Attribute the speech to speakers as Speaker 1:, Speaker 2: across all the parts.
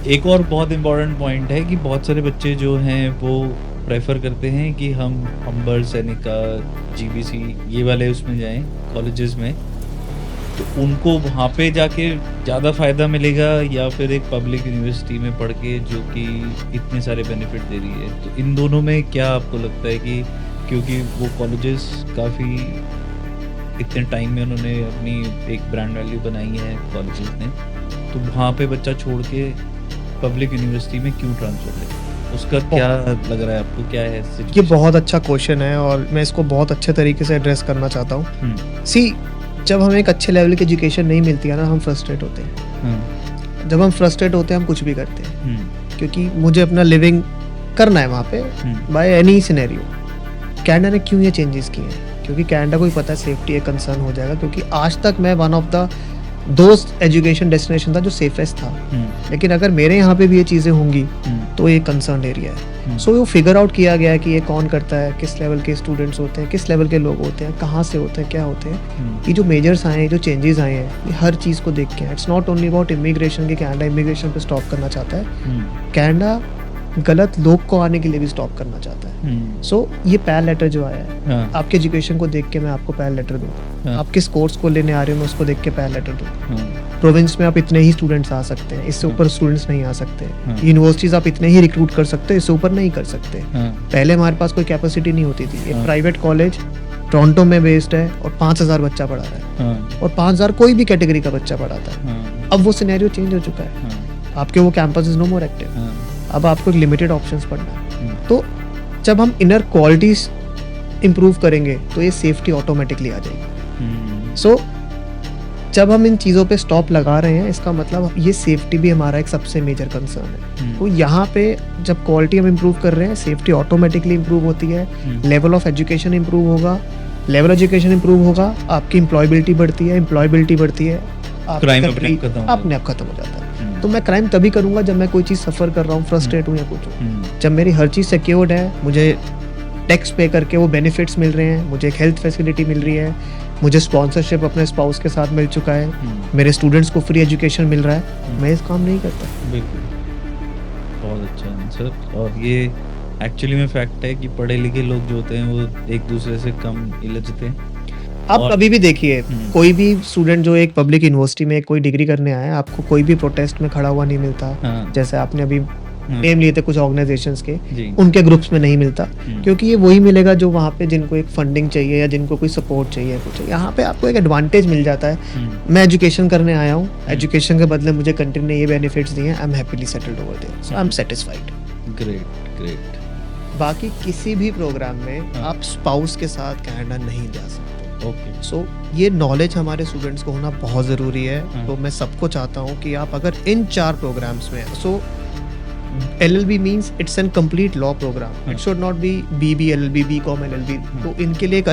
Speaker 1: एक और बहुत इम्पोर्टेंट पॉइंट है कि बहुत सारे बच्चे जो हैं वो प्रेफर करते हैं कि हम अंबर, सैनिका, जीबीसी ये वाले उसमें जाएं कॉलेजेस में, तो उनको वहाँ पे जाके ज़्यादा फ़ायदा मिलेगा या फिर एक पब्लिक यूनिवर्सिटी में पढ़ के जो कि इतने सारे बेनिफिट दे रही है। तो इन दोनों में क्या आपको लगता है कि क्योंकि वो कॉलेजेस काफ़ी इतने टाइम में उन्होंने अपनी एक ब्रांड वैल्यू बनाई है कॉलेजेस ने, तो वहाँ पे बच्चा छोड़ के पब्लिक यूनिवर्सिटी में क्यों ट्रांसफर ले? उसका क्या लग रहा है आपको, क्या है
Speaker 2: ये
Speaker 1: सिचुएशन?
Speaker 2: बहुत अच्छा क्वेश्चन है और मैं इसको बहुत अच्छे तरीके से एड्रेस करना चाहता हूँ।
Speaker 1: हुँ,
Speaker 2: सी जब हमें एक अच्छे लेवल की एजुकेशन नहीं मिलती है ना, हम फ्रस्ट्रेट होते हैं।
Speaker 1: हाँ,
Speaker 2: जब हम फ्रस्ट्रेट होते हैं हम कुछ भी करते हैं
Speaker 1: हुँ,
Speaker 2: क्योंकि मुझे अपना लिविंग करना है वहाँ पे
Speaker 1: हुँ,
Speaker 2: बाय एनी सिनेरियो। कनाडा ने क्यों ये चेंजेस किए हैं? क्योंकि कनाडा को भी पता है सेफ्टी एक कंसर्न हो जाएगा, क्योंकि आज तक मैं वन ऑफ द दोस्त एजुकेशन डेस्टिनेशन था जो सेफेस्ट था।
Speaker 1: हुँ,
Speaker 2: लेकिन अगर मेरे यहाँ पे भी ये चीज़ें होंगी
Speaker 1: हुँ,
Speaker 2: तो ये कंसर्न एरिया है।
Speaker 1: हुँ,
Speaker 2: सो वो फिगर आउट किया गया है कि ये कौन करता है, किस लेवल के स्टूडेंट्स होते हैं, किस लेवल के लोग होते हैं, कहाँ से होते हैं, क्या होते हैं।
Speaker 1: हुँ,
Speaker 2: ये जो मेजर्स आए हैं, जो चेंजेस आए हैं, ये हर चीज़ को देख के हैं। It's not only about immigration कि कनाडा इमिग्रेशन पे स्टॉप करना चाहता है।
Speaker 1: हुँ,
Speaker 2: कनाडा गलत लोग को आने के लिए भी स्टॉप करना चाहता है।
Speaker 1: हुँ,
Speaker 2: सो ये पैर लेटर जो आया है,
Speaker 1: हाँ,
Speaker 2: आपके एजुकेशन को देख के मैं आपको पैर लेटर दूँ।
Speaker 1: हाँ,
Speaker 2: आप किस कोर्स को लेने आ रहे हो मैं उसको देख के पैर लेटर दूँ।
Speaker 1: हाँ,
Speaker 2: प्रोविंस में आप इतने ही स्टूडेंट्स आ सकते हैं, इससे
Speaker 1: हाँ,
Speaker 2: ऊपर स्टूडेंट्स नहीं आ सकते।
Speaker 1: हाँ,
Speaker 2: यूनिवर्सिटीज़ आप इतने ही रिक्रूट कर सकते हो, इससे ऊपर नहीं कर सकते।
Speaker 1: हाँ,
Speaker 2: पहले हमारे पास कोई कैपेसिटी नहीं होती थी। एक
Speaker 1: हाँ,
Speaker 2: प्राइवेट कॉलेज टोरंटो में बेस्ड है और 5000 बच्चा पढ़ा रहा है
Speaker 1: हाँ,
Speaker 2: और 5000 कोई भी कैटेगरी का बच्चा पढ़ाता है।
Speaker 1: हाँ,
Speaker 2: अब वो सिनेरियो चेंज हो चुका है।
Speaker 1: हाँ,
Speaker 2: आपके वो campus is no more active.
Speaker 1: हाँ,
Speaker 2: अब आपको एक लिमिटेड ऑप्शंस पढ़ना है।
Speaker 1: हुँ,
Speaker 2: तो जब हम इनर क्वालिटीज़ इम्प्रूव करेंगे तो ये सेफ्टी ऑटोमेटिकली आ जाएगी।
Speaker 1: हुँ,
Speaker 2: सो जब हम इन चीज़ों पे स्टॉप लगा रहे हैं, इसका मतलब ये सेफ्टी भी हमारा एक सबसे मेजर कंसर्न है। तो
Speaker 1: हुँ,
Speaker 2: यहाँ पे जब क्वालिटी हम इम्प्रूव कर रहे हैं, सेफ्टी ऑटोमेटिकली इम्प्रूव होती है,
Speaker 1: हुँ,
Speaker 2: लेवल ऑफ एजुकेशन इम्प्रूव होगा, लेवल एजुकेशन इम्प्रूव होगा, आपकी एम्प्लॉयबिलिटी बढ़ती है, एम्प्लॉयबिलिटी बढ़ती है, आपकी
Speaker 1: क्राइम अपने
Speaker 2: कंट्री
Speaker 1: आप खत्म हो
Speaker 2: अपने
Speaker 1: जाता
Speaker 2: आप खत्म हो जाता है।
Speaker 1: है।
Speaker 2: तो
Speaker 1: हुँ,
Speaker 2: मैं क्राइम तभी करूँगा जब मैं कोई चीज़ सफ़र कर रहा हूँ,
Speaker 1: हुँ,
Speaker 2: फ्रस्ट्रेट हूँ या कुछ हूँ।
Speaker 1: हुँ,
Speaker 2: जब मेरी हर चीज़ सिक्योर्ड है, मुझे टैक्स पे करके वो बेनिफिट्स मिल रहे हैं, मुझे एक हेल्थ फैसिलिटी मिल रही है, मुझे स्पॉन्सरशिप अपने स्पाउस के साथ मिल चुका है,
Speaker 1: हुँ,
Speaker 2: मेरे स्टूडेंट्स को फ्री एजुकेशन मिल रहा है,
Speaker 1: हुँ,
Speaker 2: मैं इस काम नहीं करता।
Speaker 1: बिल्कुल, बहुत अच्छा आंसर। और ये एक्चुअली में फैक्ट है कि पढ़े-लिखे लोग जो होते हैं वो एक-दूसरे से कम इलझते हैं
Speaker 2: आप
Speaker 1: और
Speaker 2: कभी भी देखिए,
Speaker 1: हुँ,
Speaker 2: कोई भी स्टूडेंट जो एक पब्लिक यूनिवर्सिटी में कोई डिग्री करने आया है, आपको कोई भी प्रोटेस्ट में खड़ा हुआ नहीं मिलता।
Speaker 1: हाँ,
Speaker 2: जैसे आपने अभी
Speaker 1: हाँ,
Speaker 2: नेम लिए थे कुछ ऑर्गेनाइजेशंस के,
Speaker 1: जी,
Speaker 2: उनके ग्रुप्स में नहीं मिलता,
Speaker 1: हुँ,
Speaker 2: क्योंकि ये वही मिलेगा जो वहाँ पे जिनको एक फंडिंग चाहिए या जिनको कोई सपोर्ट चाहिए कुछ चाहिए। यहाँ पे आपको एक एडवांटेज मिल जाता है।
Speaker 1: हुँ,
Speaker 2: मैं एजुकेशन करने आया हूँ,
Speaker 1: हुँ,
Speaker 2: एजुकेशन के बदले मुझे कंट्री ने ये बेनिफिट्स दिए हैं, I am happily settled over there, so I am
Speaker 1: hmm,
Speaker 2: satisfied.
Speaker 1: Great, great,
Speaker 2: बाकी किसी भी प्रोग्राम में
Speaker 1: हाँ,
Speaker 2: आप स्पाउस के साथ कनाडा नहीं जा सकते।
Speaker 1: ओके,
Speaker 2: सो ये नॉलेज हमारे स्टूडेंट्स को होना बहुत ज़रूरी है।
Speaker 1: हाँ,
Speaker 2: तो मैं सबको चाहता हूँ कि आप अगर इन 4 प्रोग्राम्स में, so LLB means it's a complete law program,
Speaker 1: हाँ,
Speaker 2: it should not be BB LLB, BCom LLB.
Speaker 1: हाँ,
Speaker 2: तो इनके लिए एक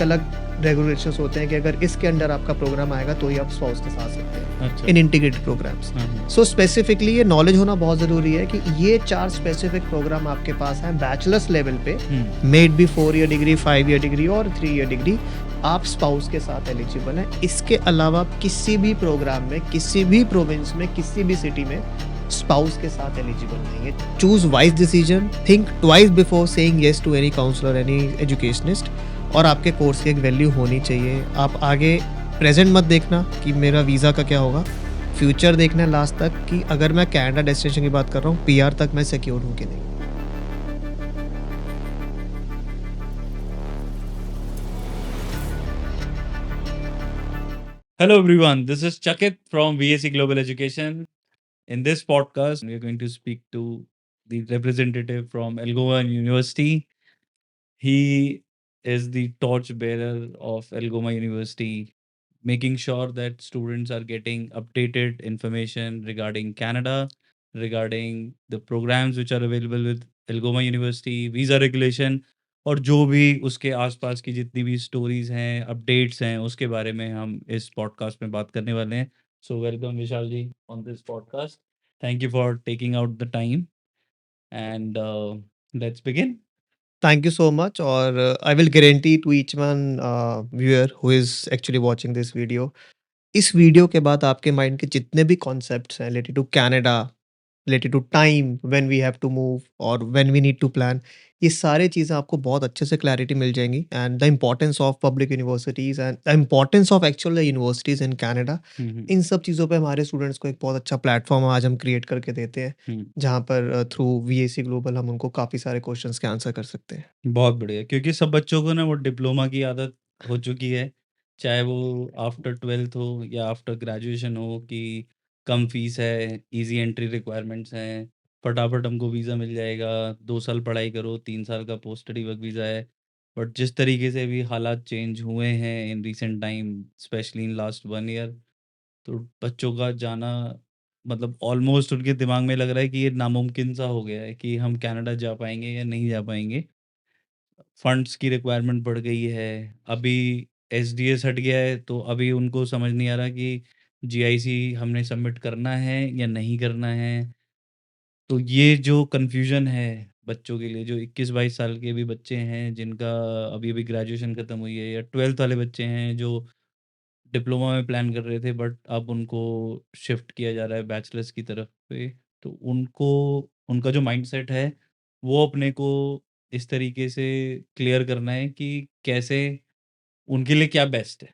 Speaker 2: अलग रेगुलेशंस होते हैं कि अगर इसके अंडर आपका प्रोग्राम आएगा तो ही आप स्पाउस के साथ सकते हैं
Speaker 1: अच्छा,
Speaker 2: इन इंटीग्रेटेड प्रोग्राम्स।
Speaker 1: हाँ, हाँ,
Speaker 2: सो स्पेसिफिकली ये नॉलेज होना बहुत ज़रूरी है कि ये 4 स्पेसिफिक प्रोग्राम आपके पास हैं बैचलर्स लेवल पे,
Speaker 1: hmm,
Speaker 2: maybe 4 year degree, 5 year degree और 3 ईयर डिग्री, आप स्पाउस के साथ एलिजिबल हैं। इसके अलावा आप किसी भी प्रोग्राम में, किसी भी प्रोविंस में, किसी भी सिटी में स्पाउस के साथ एलिजिबल नहीं है। Choose wise decision, think twice before saying yes to any counsellor, any educationist. और आपके कोर्स की एक वैल्यू होनी चाहिए। आप आगे प्रेजेंट मत देखना कि मेरा वीज़ा का क्या होगा, फ्यूचर देखना है लास्ट तक कि अगर मैं कनाडा डेस्टिनेशन की बात कर रहा हूँ, पीआर तक मैं सिक्योर हूँ कि नहीं।
Speaker 1: Hello everyone, this is Chakit from VSC Global Education. In this podcast, we are going to speak to the representative from Algoma University. He is the torch bearer of Algoma University, making sure that students are getting updated information regarding Canada, regarding the programs which are available with Algoma University, visa regulation और जो भी उसके आसपास की जितनी भी stories हैं, updates हैं, उसके बारे में हम इस पॉडकास्ट में बात करने वाले हैं। So welcome Vishal ji on this podcast. Thank you for taking out the time and let's begin.
Speaker 2: Thank you so much और I will guarantee to each one viewer who is actually watching this video, इस video के बाद आपके mind के जितने भी concepts हैं related to Canada, related to time, when we have to move और when we need to plan. ये सारी चीज़ें आपको बहुत अच्छे से क्लैरिटी मिल जाएँगी and the importance of public universities and the importance of actual universities in Canada.
Speaker 1: Hmm, hmm,
Speaker 2: इन सब चीज़ों पे हमारे स्टूडेंट्स को एक बहुत अच्छा प्लेटफ़ॉर्म आज हम क्रिएट करके देते हैं,
Speaker 1: हुँ।
Speaker 2: जहाँ पर थ्रू वीएसी ग्लोबल हम उनको काफ़ी सारे क्वेश्चंस के आंसर कर सकते हैं।
Speaker 1: बहुत बढ़िया, क्योंकि सब बच्चों को ना वो डिप्लोमा की आदत हो चुकी है, चाहे वो आफ्टर 12th हो या आफ्टर ग्रेजुएशन हो, कि कम फीस है, ईज़ी एंट्री रिक्वायरमेंट्स हैं, फटाफट हमको वीज़ा मिल जाएगा, 2 साल पढ़ाई करो, 3 साल का पोस्ट स्टडी वर्क वीज़ा है। बट जिस तरीके से भी हालात चेंज हुए हैं in recent time, specially in last 1 year, तो बच्चों का जाना मतलब ऑलमोस्ट उनके दिमाग में लग रहा है कि ये नामुमकिन सा हो गया है कि हम कनाडा जा पाएँगे या नहीं जा पाएँगे। फंड्स की रिक्वायरमेंट बढ़ गई है। अभी एसडीएस हट गया है, तो अभी उनको समझ नहीं आ रहा कि जीआईसी हमने सबमिट करना है या नहीं करना है। तो ये जो कन्फ्यूज़न है बच्चों के लिए, जो 21-22 साल के भी बच्चे हैं, जिनका अभी-अभी ग्रेजुएशन खत्म हुई है, या 12th वाले बच्चे हैं जो डिप्लोमा में प्लान कर रहे थे, बट अब उनको शिफ्ट किया जा रहा है बैचलर्स की तरफ पे। तो उनको उनका जो माइंडसेट है, वो अपने को इस तरीके से क्लियर करना है कि कैसे उनके लिए क्या बेस्ट है।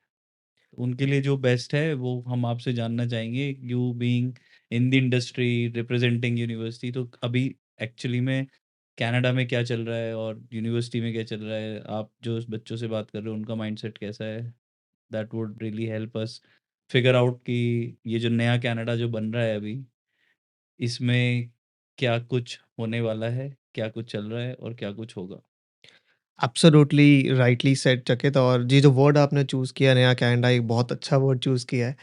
Speaker 1: उनके लिए जो बेस्ट है वो हम आपसे जानना चाहेंगे, you being in the industry representing university. तो अभी एक्चुअली में कनाडा में क्या चल रहा है और यूनिवर्सिटी में क्या चल रहा है? आप जो उस बच्चों से बात कर रहे हो, उनका माइंडसेट कैसा है? That would really help us figure out कि ये जो नया कनाडा जो बन रहा है अभी, इसमें क्या कुछ होने वाला है, क्या कुछ चल रहा है और क्या कुछ होगा।
Speaker 2: एब्सोल्युटली राइटली सेड चकित, और ये जो वर्ड आपने चूज़ किया नया कनाडा, एक बहुत अच्छा वर्ड चूज़ किया है।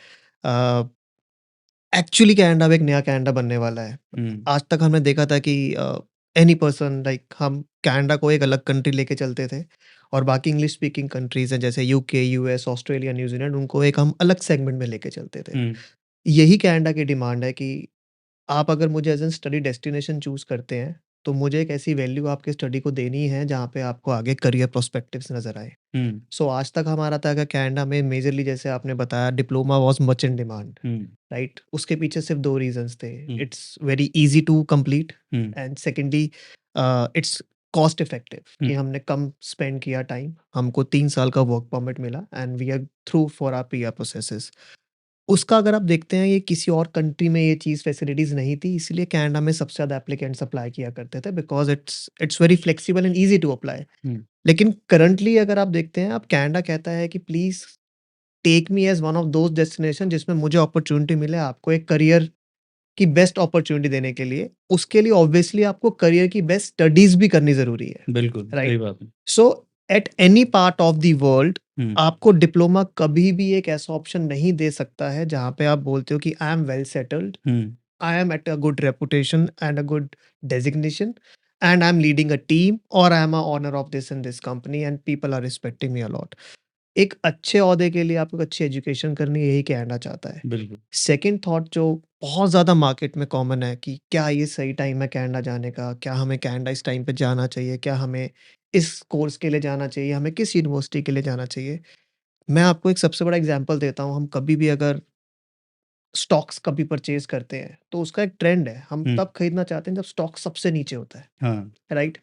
Speaker 2: एक्चुअली कनाडा अब एक नया कनाडा बनने वाला है।
Speaker 1: हुँ,
Speaker 2: आज तक हमने देखा था कि एनी पर्सन लाइक हम कनाडा को एक अलग कंट्री लेके चलते थे और बाकी इंग्लिश स्पीकिंग कंट्रीज़ हैं जैसे यूके, यूएस, ऑस्ट्रेलिया, न्यूज़ीलैंड, उनको एक हम अलग सेगमेंट में लेके चलते थे।
Speaker 1: हुँ,
Speaker 2: यही कनाडा की डिमांड है कि आप अगर मुझे as an study destination choose करते हैं, तो मुझे एक ऐसी वैल्यू आपके स्टडी को देनी है जहाँ पे आपको आगे करियर प्रोस्पेक्टिव्स नज़र आएँ।
Speaker 1: हुँ,
Speaker 2: सो आज तक हमारा था कि कनाडा में मेजरली जैसे आपने बताया diploma was much in demand,
Speaker 1: hmm,
Speaker 2: right? उसके पीछे सिर्फ़ 2 रीज़न्स थे।
Speaker 1: Hmm,
Speaker 2: it's very easy to complete
Speaker 1: hmm,
Speaker 2: and secondly it's cost effective
Speaker 1: hmm,
Speaker 2: कि हमने कम स्पेंड किया टाइम, हमको 3 साल का वर्क परमिट मिला and we are through for our PR processes. उसका अगर आप देखते हैं ये किसी और कंट्री में ये चीज़ फैसिलिटीज़ नहीं थी, इसलिए कनाडा में सबसे ज़्यादा एप्लीकेंट्स अप्लाई किया करते थे because it's very flexible and easy to apply.
Speaker 1: Hmm,
Speaker 2: लेकिन करंटली अगर आप देखते हैं, अब कनाडा कहता है कि please take me as one of those destination जिसमें मुझे अपॉर्च्युनिटी मिले आपको एक करियर की बेस्ट अपॉर्च्युनिटी देने के लिए। उसके लिए ऑब्वियसली आपको करियर की बेस्ट स्टडीज़ भी करनी ज़रूरी है,
Speaker 1: बिल्कुल, सही
Speaker 2: राइट?
Speaker 1: बात है।
Speaker 2: So at any part of the world
Speaker 1: hmm,
Speaker 2: आपको डिप्लोमा कभी भी एक ऐसा ऑप्शन नहीं दे सकता है जहाँ पे आप बोलते हो कि I am well settled,
Speaker 1: hmm,
Speaker 2: I am at a good reputation and a good designation and I am leading a team और I am a owner of this in this company and people are respecting me a lot. एक अच्छे ओहदे के लिए आपको अच्छी education करनी है, यही कनाडा चाहता है।
Speaker 1: बिल्कुल।
Speaker 2: सेकंड थॉट जो बहुत ज़्यादा मार्केट में कॉमन है कि क्या ये सही टाइम है कनाडा जाने का? क्या हमें कनाडा इस टाइम पे जाना चाहिए? क्या हमें इस कोर्स के लिए जाना चाहिए? हमें किस यूनिवर्सिटी के लिए जाना चाहिए? मैं आपको एक सबसे बड़ा एग्ज़ाम्पल देता हूँ, हम कभी भी अगर स्टॉक्स कभी परचेज़ करते हैं, तो उसका एक ट्रेंड है, हम
Speaker 1: हुँ,
Speaker 2: तब खरीदना चाहते हैं जब स्टॉक सबसे नीचे होता है,
Speaker 1: हाँ,
Speaker 2: राइट?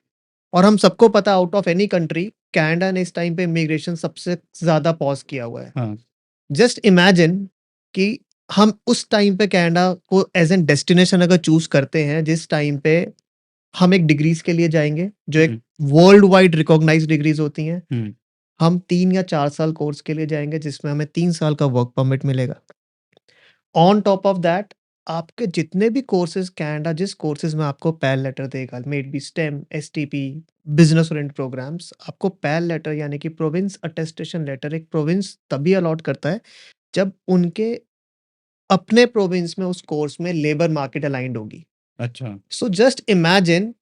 Speaker 2: और हम सबको पता है out of any country Canada ने इस टाइम पे इमिग्रेशन सबसे ज़्यादा पॉज़ किया हुआ है।
Speaker 1: हाँ,
Speaker 2: जस्ट इमेजिन कि हम उस टाइम पे कनाडा को एज़ एन डेस्टिनेशन अगर चूज़ करते हैं, जिस टाइम पे हम एक डिग्रीज़ के लिए जाएँगे, जो एक
Speaker 1: हुँ,
Speaker 2: वर्ल्ड वाइड रिकॉग्नाइज़्ड डिग्रीज़ होती हैं।
Speaker 1: हुँ,
Speaker 2: हम 3 या 4 साल कोर्स के लिए जाएँगे, जिसमें हमें 3 साल का वर्क परमिट मिलेगा। ऑन टॉप ऑफ दैट आपके जितने भी कोर्सेज़ कनाडा जिस कोर्सेज़ में आपको पैल लेटर देगा, may it be STEM, STP, business oriented programs, आपको पैल लेटर यानी कि प्रोविंस अटेस्टेशन लेटर एक प्रोविंस तभी अलॉट करता है, जब उनके अपने प्रोविंस में उस कोर्स में लेबर मार्केट अलाइन्ड होगी।
Speaker 1: अच्छा,
Speaker 2: so just imagine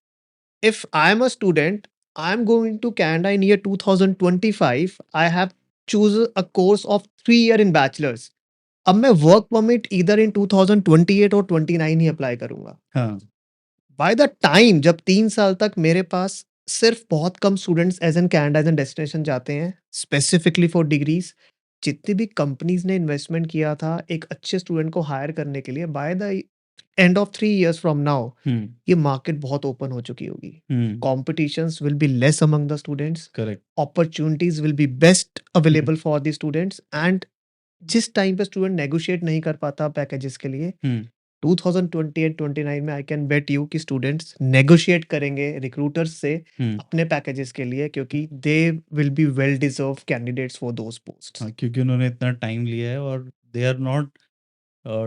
Speaker 2: if I am a student, I am going to Canada in year 2025, I have choose a course of 3 year in bachelors. अब मैं वर्क परमिट ईदर इन 2028 और 29 ही apply करूँगा।
Speaker 1: हाँ,
Speaker 2: by the time जब 3 साल तक मेरे पास सिर्फ़ बहुत कम students as an Canada as an destination जाते हैं, स्पेसिफिकली फॉर डिग्रीज़, जितनी भी कंपनीज़ ने इन्वेस्टमेंट किया था एक अच्छे स्टूडेंट को हायर करने के लिए, by the end of 3 years from now
Speaker 1: hmm
Speaker 2: ये मार्केट बहुत ओपन हो चुकी होगी।
Speaker 1: Hmm
Speaker 2: competitions will be less among the students,
Speaker 1: correct
Speaker 2: opportunities will be best available for the students and जिस टाइम पे स्टूडेंट नेगोशिएट नहीं कर पाता पैकेजेस के लिए,
Speaker 1: हम्म
Speaker 2: 2028-29 में आई कैन बेट यू कि स्टूडेंट्स नेगोशिएट करेंगे रिक्रूटर्स से
Speaker 1: हम्म
Speaker 2: अपने पैकेजेस के लिए, क्योंकि they will B well deserve candidates for those posts.
Speaker 1: हाँ, क्योंकि उन्होंने इतना टाइम लिया है और they are not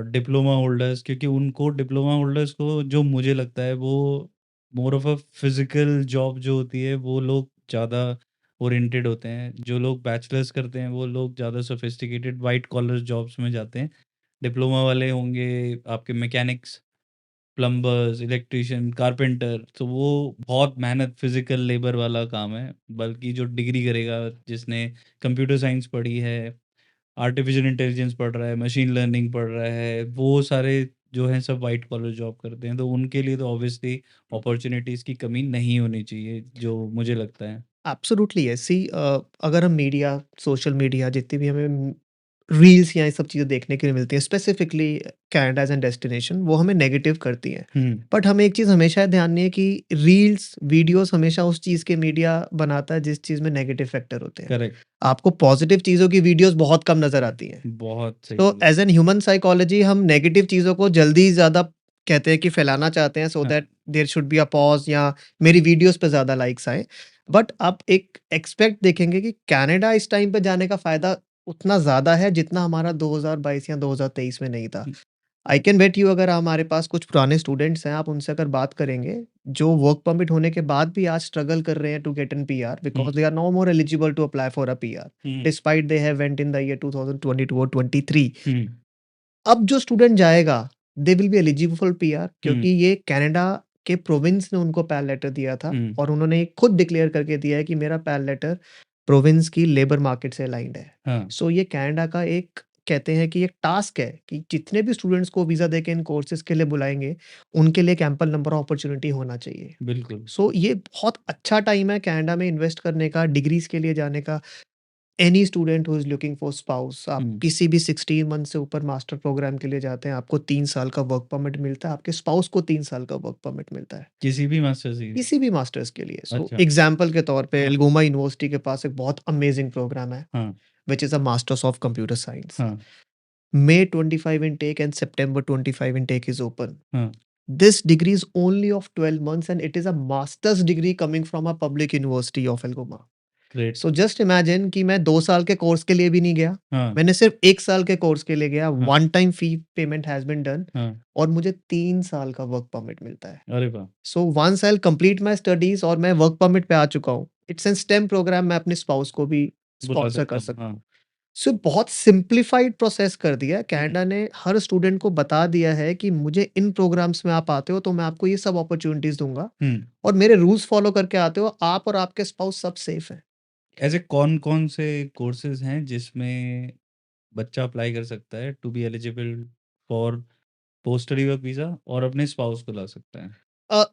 Speaker 1: diploma holders, क्योंकि उनको डिप्लोमा होल्डर्स को जो मुझे लगता है वो more of a physical job जो होती है वो लोग ज़्यादा ओरिएंटेड होते हैं। जो लोग बैचलर्स करते हैं वो लोग ज़्यादा सोफिस्टिकेटेड वाइट कॉलर जॉब्स में जाते हैं। डिप्लोमा वाले होंगे आपके मैकेनिक्स, प्लम्बर्स, इलेक्ट्रिशियन, कारपेंटर, तो वो बहुत मेहनत फिजिकल लेबर वाला काम है। बल्कि जो डिग्री करेगा, जिसने कंप्यूटर साइंस पढ़ी है, आर्टिफिशियल इंटेलिजेंस पढ़ रहा है, मशीन लर्निंग पढ़ रहा है, वो सारे जो हैं सब वाइट कॉलर जॉब करते हैं। तो उनके लिए तो ऑब्वियसली अपॉर्चुनिटीज़ की कमी नहीं होनी चाहिए, जो मुझे लगता है।
Speaker 2: Absolutely yes. सी अगर हम मीडिया, सोशल मीडिया जितनी भी हमें रील्स या ये सब चीज़ें देखने के लिए मिलती हैं, specifically Canada as an destination, वो हमें नेगेटिव करती हैं।
Speaker 1: हुँ,
Speaker 2: बट हमें एक चीज़ हमेशा ध्यान नहीं है कि रील्स, वीडियोज़ हमेशा उस चीज़ के मीडिया बनाता है जिस चीज़ में नेगेटिव फैक्टर होते हैं।
Speaker 1: करेक्ट,
Speaker 2: आपको पॉज़िटिव चीज़ों की वीडियोज़ बहुत कम नज़र आती हैं।
Speaker 1: बहुत सही
Speaker 2: तो
Speaker 1: बोला।
Speaker 2: एज़ एन ह्यूमन साइकोलॉजी हम नेगेटिव चीज़ों को जल्दी ज़्यादा कहते हैं कि फैलाना चाहते हैं, सो
Speaker 1: हाँ,
Speaker 2: that there should be a pause या मेरी वीडियोज़ पे ज़्यादा लाइक्स आएँ। बट आप एक एक्सपेक्ट देखेंगे कि कनाडा इस टाइम पे जाने का फ़ायदा उतना ज़्यादा है जितना हमारा 2022 या 2023 में नहीं था।
Speaker 1: हुँ,
Speaker 2: आई कैन बेट यू, अगर हमारे पास कुछ पुराने स्टूडेंट्स हैं, आप उनसे अगर बात करेंगे, जो वर्क परमिट होने के बाद भी आज स्ट्रगल कर रहे हैं to get an PR
Speaker 1: hmm,
Speaker 2: because they are no more eligible to apply for a PR
Speaker 1: hmm,
Speaker 2: despite they have went in the year 2022 और 23।
Speaker 1: हुँ,
Speaker 2: अब जो स्टूडेंट जाएगा, they will be eligible for PR,
Speaker 1: hmm,
Speaker 2: क्योंकि ये Canada के province ने उनको पैल letter दिया था
Speaker 1: हुँ,
Speaker 2: और उन्होंने खुद डिक्लेयर करके दिया है कि मेरा पैल लेटर प्रोविंस की लेबर मार्केट से अलाइन्ड है।
Speaker 1: हाँ,
Speaker 2: सो ये कनाडा का एक कहते हैं कि एक टास्क है कि जितने भी स्टूडेंट्स को वीज़ा देके इन कोर्सेज़ के लिए बुलाएँगे, उनके लिए एक एम्पल नंबर ऑफ अपॉर्च्युनिटी होना चाहिए।
Speaker 1: बिल्कुल।
Speaker 2: सो ये बहुत अच्छा टाइम है कनाडा में इन्वेस्ट करने का, डिग्रीज़ के लिए जाने का। Any student who is looking for spouse, आप
Speaker 1: हुँ,
Speaker 2: किसी भी 16 मंथ से ऊपर मास्टर प्रोग्राम के लिए जाते हैं, आपको 3 साल का वर्क परमिट मिलता है, आपके स्पाउस को 3 साल का वर्क परमिट मिलता है,
Speaker 1: किसी भी मास्टर्स की?
Speaker 2: किसी भी मास्टर्स के लिए। सो
Speaker 1: अच्छा,
Speaker 2: एग्ज़ाम्पल के तौर पे
Speaker 1: हाँ,
Speaker 2: एल्गोमा यूनिवर्सिटी के पास एक बहुत अमेज़िंग प्रोग्राम है,
Speaker 1: हाँ,
Speaker 2: which is a masters of computer science.
Speaker 1: हाँ,
Speaker 2: May 25 intake and September 25 intake is open.
Speaker 1: हाँ,
Speaker 2: This degree is only of 12 months and it is a master's degree coming from a public university of Algoma.
Speaker 1: Great,
Speaker 2: so just imagine कि मैं 2 साल के course के लिए भी नहीं गया।
Speaker 1: हाँ,
Speaker 2: मैंने सिर्फ 1 साल के कोर्स के लिए गया,
Speaker 1: हाँ,
Speaker 2: one time fee payment has been done
Speaker 1: हाँ,
Speaker 2: और मुझे 3 साल का वर्क परमिट मिलता है।
Speaker 1: अरे वाह!
Speaker 2: So once I will complete my studies और मैं वर्क परमिट पे आ चुका हूँ, इट्स एन स्टेम प्रोग्राम, मैं अपने स्पाउस को भी
Speaker 1: बुला
Speaker 2: स्पॉन्सर
Speaker 1: सकता
Speaker 2: कर
Speaker 1: हूँ,
Speaker 2: सकता
Speaker 1: हाँ,
Speaker 2: हूँ। सो बहुत सिम्प्लिफाइड प्रोसेस कर दिया है।
Speaker 1: हुँ,
Speaker 2: कनाडा ने हर स्टूडेंट को बता दिया है कि मुझे इन प्रोग्राम्स में आप आते हो तो मैं आपको ये सब अपॉर्च्युनिटीज़ दूँगा
Speaker 1: हुँ।
Speaker 2: और मेरे रूल्स फॉलो करके आते हो, आप और आपके स्पाउस सब सेफ हैं।
Speaker 1: ऐसे कौन-कौन से कोर्सेज़ हैं जिसमें बच्चा अप्लाई कर सकता है to be eligible for post study work visa और अपने स्पाउस को ला सकता है?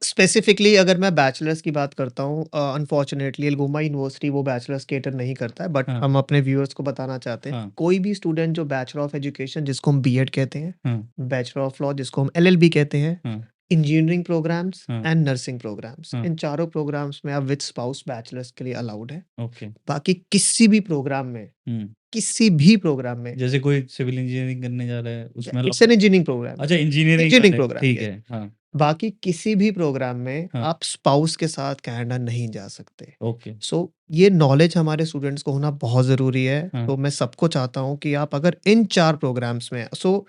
Speaker 2: स्पेसिफिकली अगर मैं बैचलर्स की बात करता हूँ, अनफॉर्चुनेटली एल्गोमा यूनिवर्सिटी वो बैचलर्स कैटर नहीं करता है, बट
Speaker 1: हाँ,
Speaker 2: हम अपने व्यूअर्स को बताना चाहते हैं,
Speaker 1: हाँ,
Speaker 2: कोई भी स्टूडेंट जो बैचलर ऑफ एजुकेशन जिसको हम बीएड कहते हैं,
Speaker 1: हाँ,
Speaker 2: बैचलर ऑफ लॉ जिसको हम एलएलबी कहते हैं,
Speaker 1: हाँ,
Speaker 2: इंजीनियरिंग प्रोग्राम्स
Speaker 1: हाँ,
Speaker 2: एंड नर्सिंग प्रोग्राम्स,
Speaker 1: हाँ,
Speaker 2: इन चारों प्रोग्राम्स में आप विद स्पाउस बैचलर्स के लिए अलाउड है।
Speaker 1: ओके,
Speaker 2: बाकी किसी भी प्रोग्राम में,
Speaker 1: हुँ।
Speaker 2: किसी भी प्रोग्राम में,
Speaker 1: जैसे कोई सिविल इंजीनियरिंग करने जा रहा है, उसमें
Speaker 2: इट्स
Speaker 1: अलाउड
Speaker 2: एन
Speaker 1: है?
Speaker 2: इंजीनियरिंग प्रोग्राम,
Speaker 1: अच्छा, इंजीनियरिंग
Speaker 2: इंजीनियरिंग
Speaker 1: वाले,
Speaker 2: प्रोग्राम,
Speaker 1: ठीक
Speaker 2: यस।
Speaker 1: है, हाँ,
Speaker 2: बाकी किसी भी प्रोग्राम में
Speaker 1: हाँ,
Speaker 2: आप स्पाउस के साथ कनाडा नहीं जा सकते।
Speaker 1: ओके,
Speaker 2: सो ये नॉलेज हमारे स्टूडेंट्स को होना बहुत ज़रूरी है।
Speaker 1: हाँ,
Speaker 2: तो मैं सबको चाहता हूँ कि आप अगर इन 4 प्रोग्राम्स में, so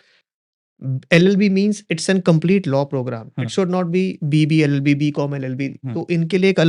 Speaker 2: LLB means it's a complete law program. It
Speaker 1: हाँ,
Speaker 2: should not be BB, LLB, BCom, LLB.
Speaker 1: हाँ,
Speaker 2: तो इनके लिए एक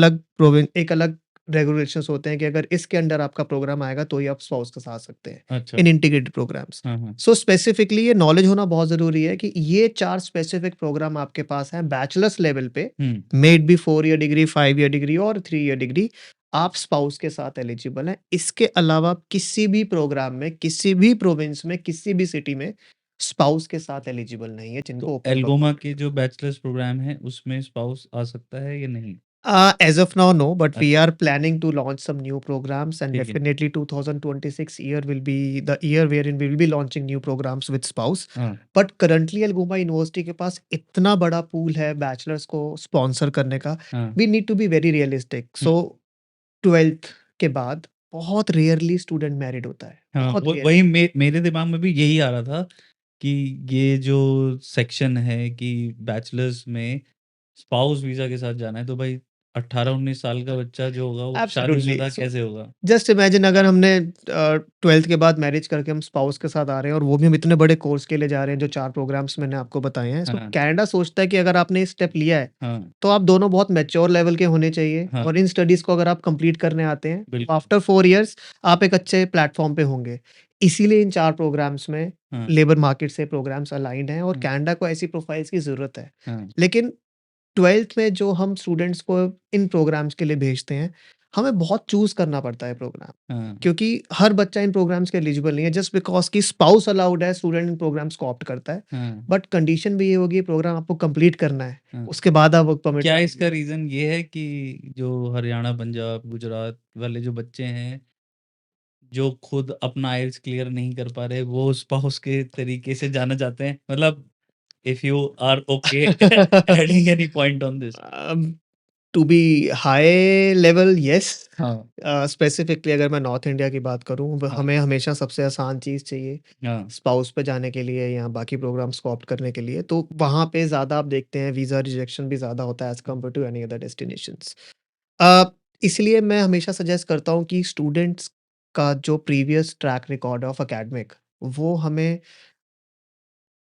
Speaker 2: अलग रेगुलेशंस होते हैं कि अगर इसके अंडर आपका प्रोग्राम आएगा तो ही आप स्पाउस के साथ आ सकते हैं
Speaker 1: अच्छा,
Speaker 2: इन इंटीग्रेटेड प्रोग्राम्स।
Speaker 1: हाँ, हाँ,
Speaker 2: सो स्पेसिफिकली ये नॉलेज होना बहुत ज़रूरी है कि ये 4 स्पेसिफिक प्रोग्राम आपके पास हैं बैचलर्स लेवल पे,
Speaker 1: हुँ,
Speaker 2: मे इट बी 4 ईयर डिग्री, 5 ईयर डिग्री और 3 ईयर डिग्री, आप स्पाउस के साथ एलिजिबल हैं। इसके अलावा आप किसी भी प्रोग्राम में, किसी भी प्रोविंस में, किसी भी सिटी में स्पाउस के साथ एलिजिबल नहीं है
Speaker 1: तो
Speaker 2: जिनको ओपन वर्क
Speaker 1: एल्गोमा
Speaker 2: परमिट
Speaker 1: के
Speaker 2: मिला
Speaker 1: जो
Speaker 2: है।
Speaker 1: बैचलर्स प्रोग्राम है, उसमें स्पाउस आ सकता है या नहीं?
Speaker 2: As of now, no, but we
Speaker 1: अच्छा,
Speaker 2: are planning to launch some new programs, and
Speaker 1: ठीक है।
Speaker 2: definitely 2026 year will be the year wherein we will be launching new programs with Spouse.
Speaker 1: हाँ,
Speaker 2: But currently Algoma यूनिवर्सिटी के पास इतना बड़ा pool है bachelors को sponsor करने का,
Speaker 1: हाँ,
Speaker 2: we need to be very realistic.
Speaker 1: Hmm,
Speaker 2: So 12th के बाद बहुत रेयरली स्टूडेंट मैरिड होता है,
Speaker 1: हाँ,
Speaker 2: बहुत
Speaker 1: वो वही
Speaker 2: रेयरली।
Speaker 1: मेरे दिमाग में भी यही आ रहा था कि ये जो सेक्शन है कि बैचलर्स में स्पाउस वीज़ा के साथ जाना है, तो भाई 18-19 साल का बच्चा जो होगा वो
Speaker 2: एब्सोल्युटली।
Speaker 1: शादीशुदा
Speaker 2: सो
Speaker 1: कैसे होगा?
Speaker 2: जस्ट इमेजिन अगर हमने 12th के बाद मैरिज करके हम स्पाउस के साथ आ रहे हैं और वो भी हम इतने बड़े कोर्स के लिए जा रहे हैं जो 4 प्रोग्राम्स मैंने आपको बताए हैं। सो
Speaker 1: हाँ,
Speaker 2: कनाडा सोचता है कि अगर आपने ये स्टेप लिया है,
Speaker 1: हाँ,
Speaker 2: तो आप दोनों बहुत मैच्योर लेवल के होने चाहिए
Speaker 1: हाँ,
Speaker 2: और इन स्टडीज़ को अगर आप कंप्लीट करने आते हैं, तो
Speaker 1: बिल्कुल,
Speaker 2: आफ्टर 4 इयर्स आप एक अच्छे प्लेटफ़ॉर्म पे होंगे। इसीलिए इन 4 प्रोग्राम्स में
Speaker 1: हाँ,
Speaker 2: लेबर मार्केट से प्रोग्राम्स अलाइन्ड हैं और
Speaker 1: हुँ,
Speaker 2: कनाडा को ऐसी प्रोफाइल्स की ज़रूरत है।
Speaker 1: हाँ,
Speaker 2: लेकिन 12th में जो हम स्टूडेंट्स को इन प्रोग्राम्स के लिए भेजते हैं, हमें बहुत चूज़ करना पड़ता है प्रोग्राम।
Speaker 1: हाँ,
Speaker 2: क्योंकि हर बच्चा इन प्रोग्राम्स के एलिजिबल नहीं है जस्ट बिकॉज़ कि स्पाउस अलाउड है, स्टूडेंट इन प्रोग्राम्स को ऑप्ट करता है।
Speaker 1: हाँ,
Speaker 2: बट कंडीशन भी ये होगी प्रोग्राम आपको कंप्लीट करना है,
Speaker 1: हाँ।
Speaker 2: उसके बाद आप वर्क परमिट
Speaker 1: क्या
Speaker 2: पे
Speaker 1: इसका
Speaker 2: आओगे।
Speaker 1: रीज़न ये है कि जो हरियाणा, पंजाब, गुजरात वाले जो बच्चे हैं, जो खुद अपना आइल्स क्लियर नहीं कर पा रहे, वो स्पाउस के तरीके से जाना चाहते हैं? मतलब if you are okay adding any point on this?
Speaker 2: um, to be high level yes.
Speaker 1: हाँ,
Speaker 2: स्पेसिफिकली अगर मैं नॉर्थ इंडिया की बात करूँ,
Speaker 1: हाँ,
Speaker 2: हमें हमेशा सबसे आसान चीज़ चाहिए
Speaker 1: हाँ,
Speaker 2: स्पाउस पे जाने के लिए या बाकी प्रोग्राम्स को ऑप्ट करने के लिए, तो वहाँ पे ज़्यादा आप देखते हैं वीज़ा रिजेक्शन भी ज़्यादा होता है as compare to any other destinations. Uh, इसलिए मैं हमेशा सजेस्ट करता हूँ कि स्टूडेंट्स का जो previous track record of academic, वो हमें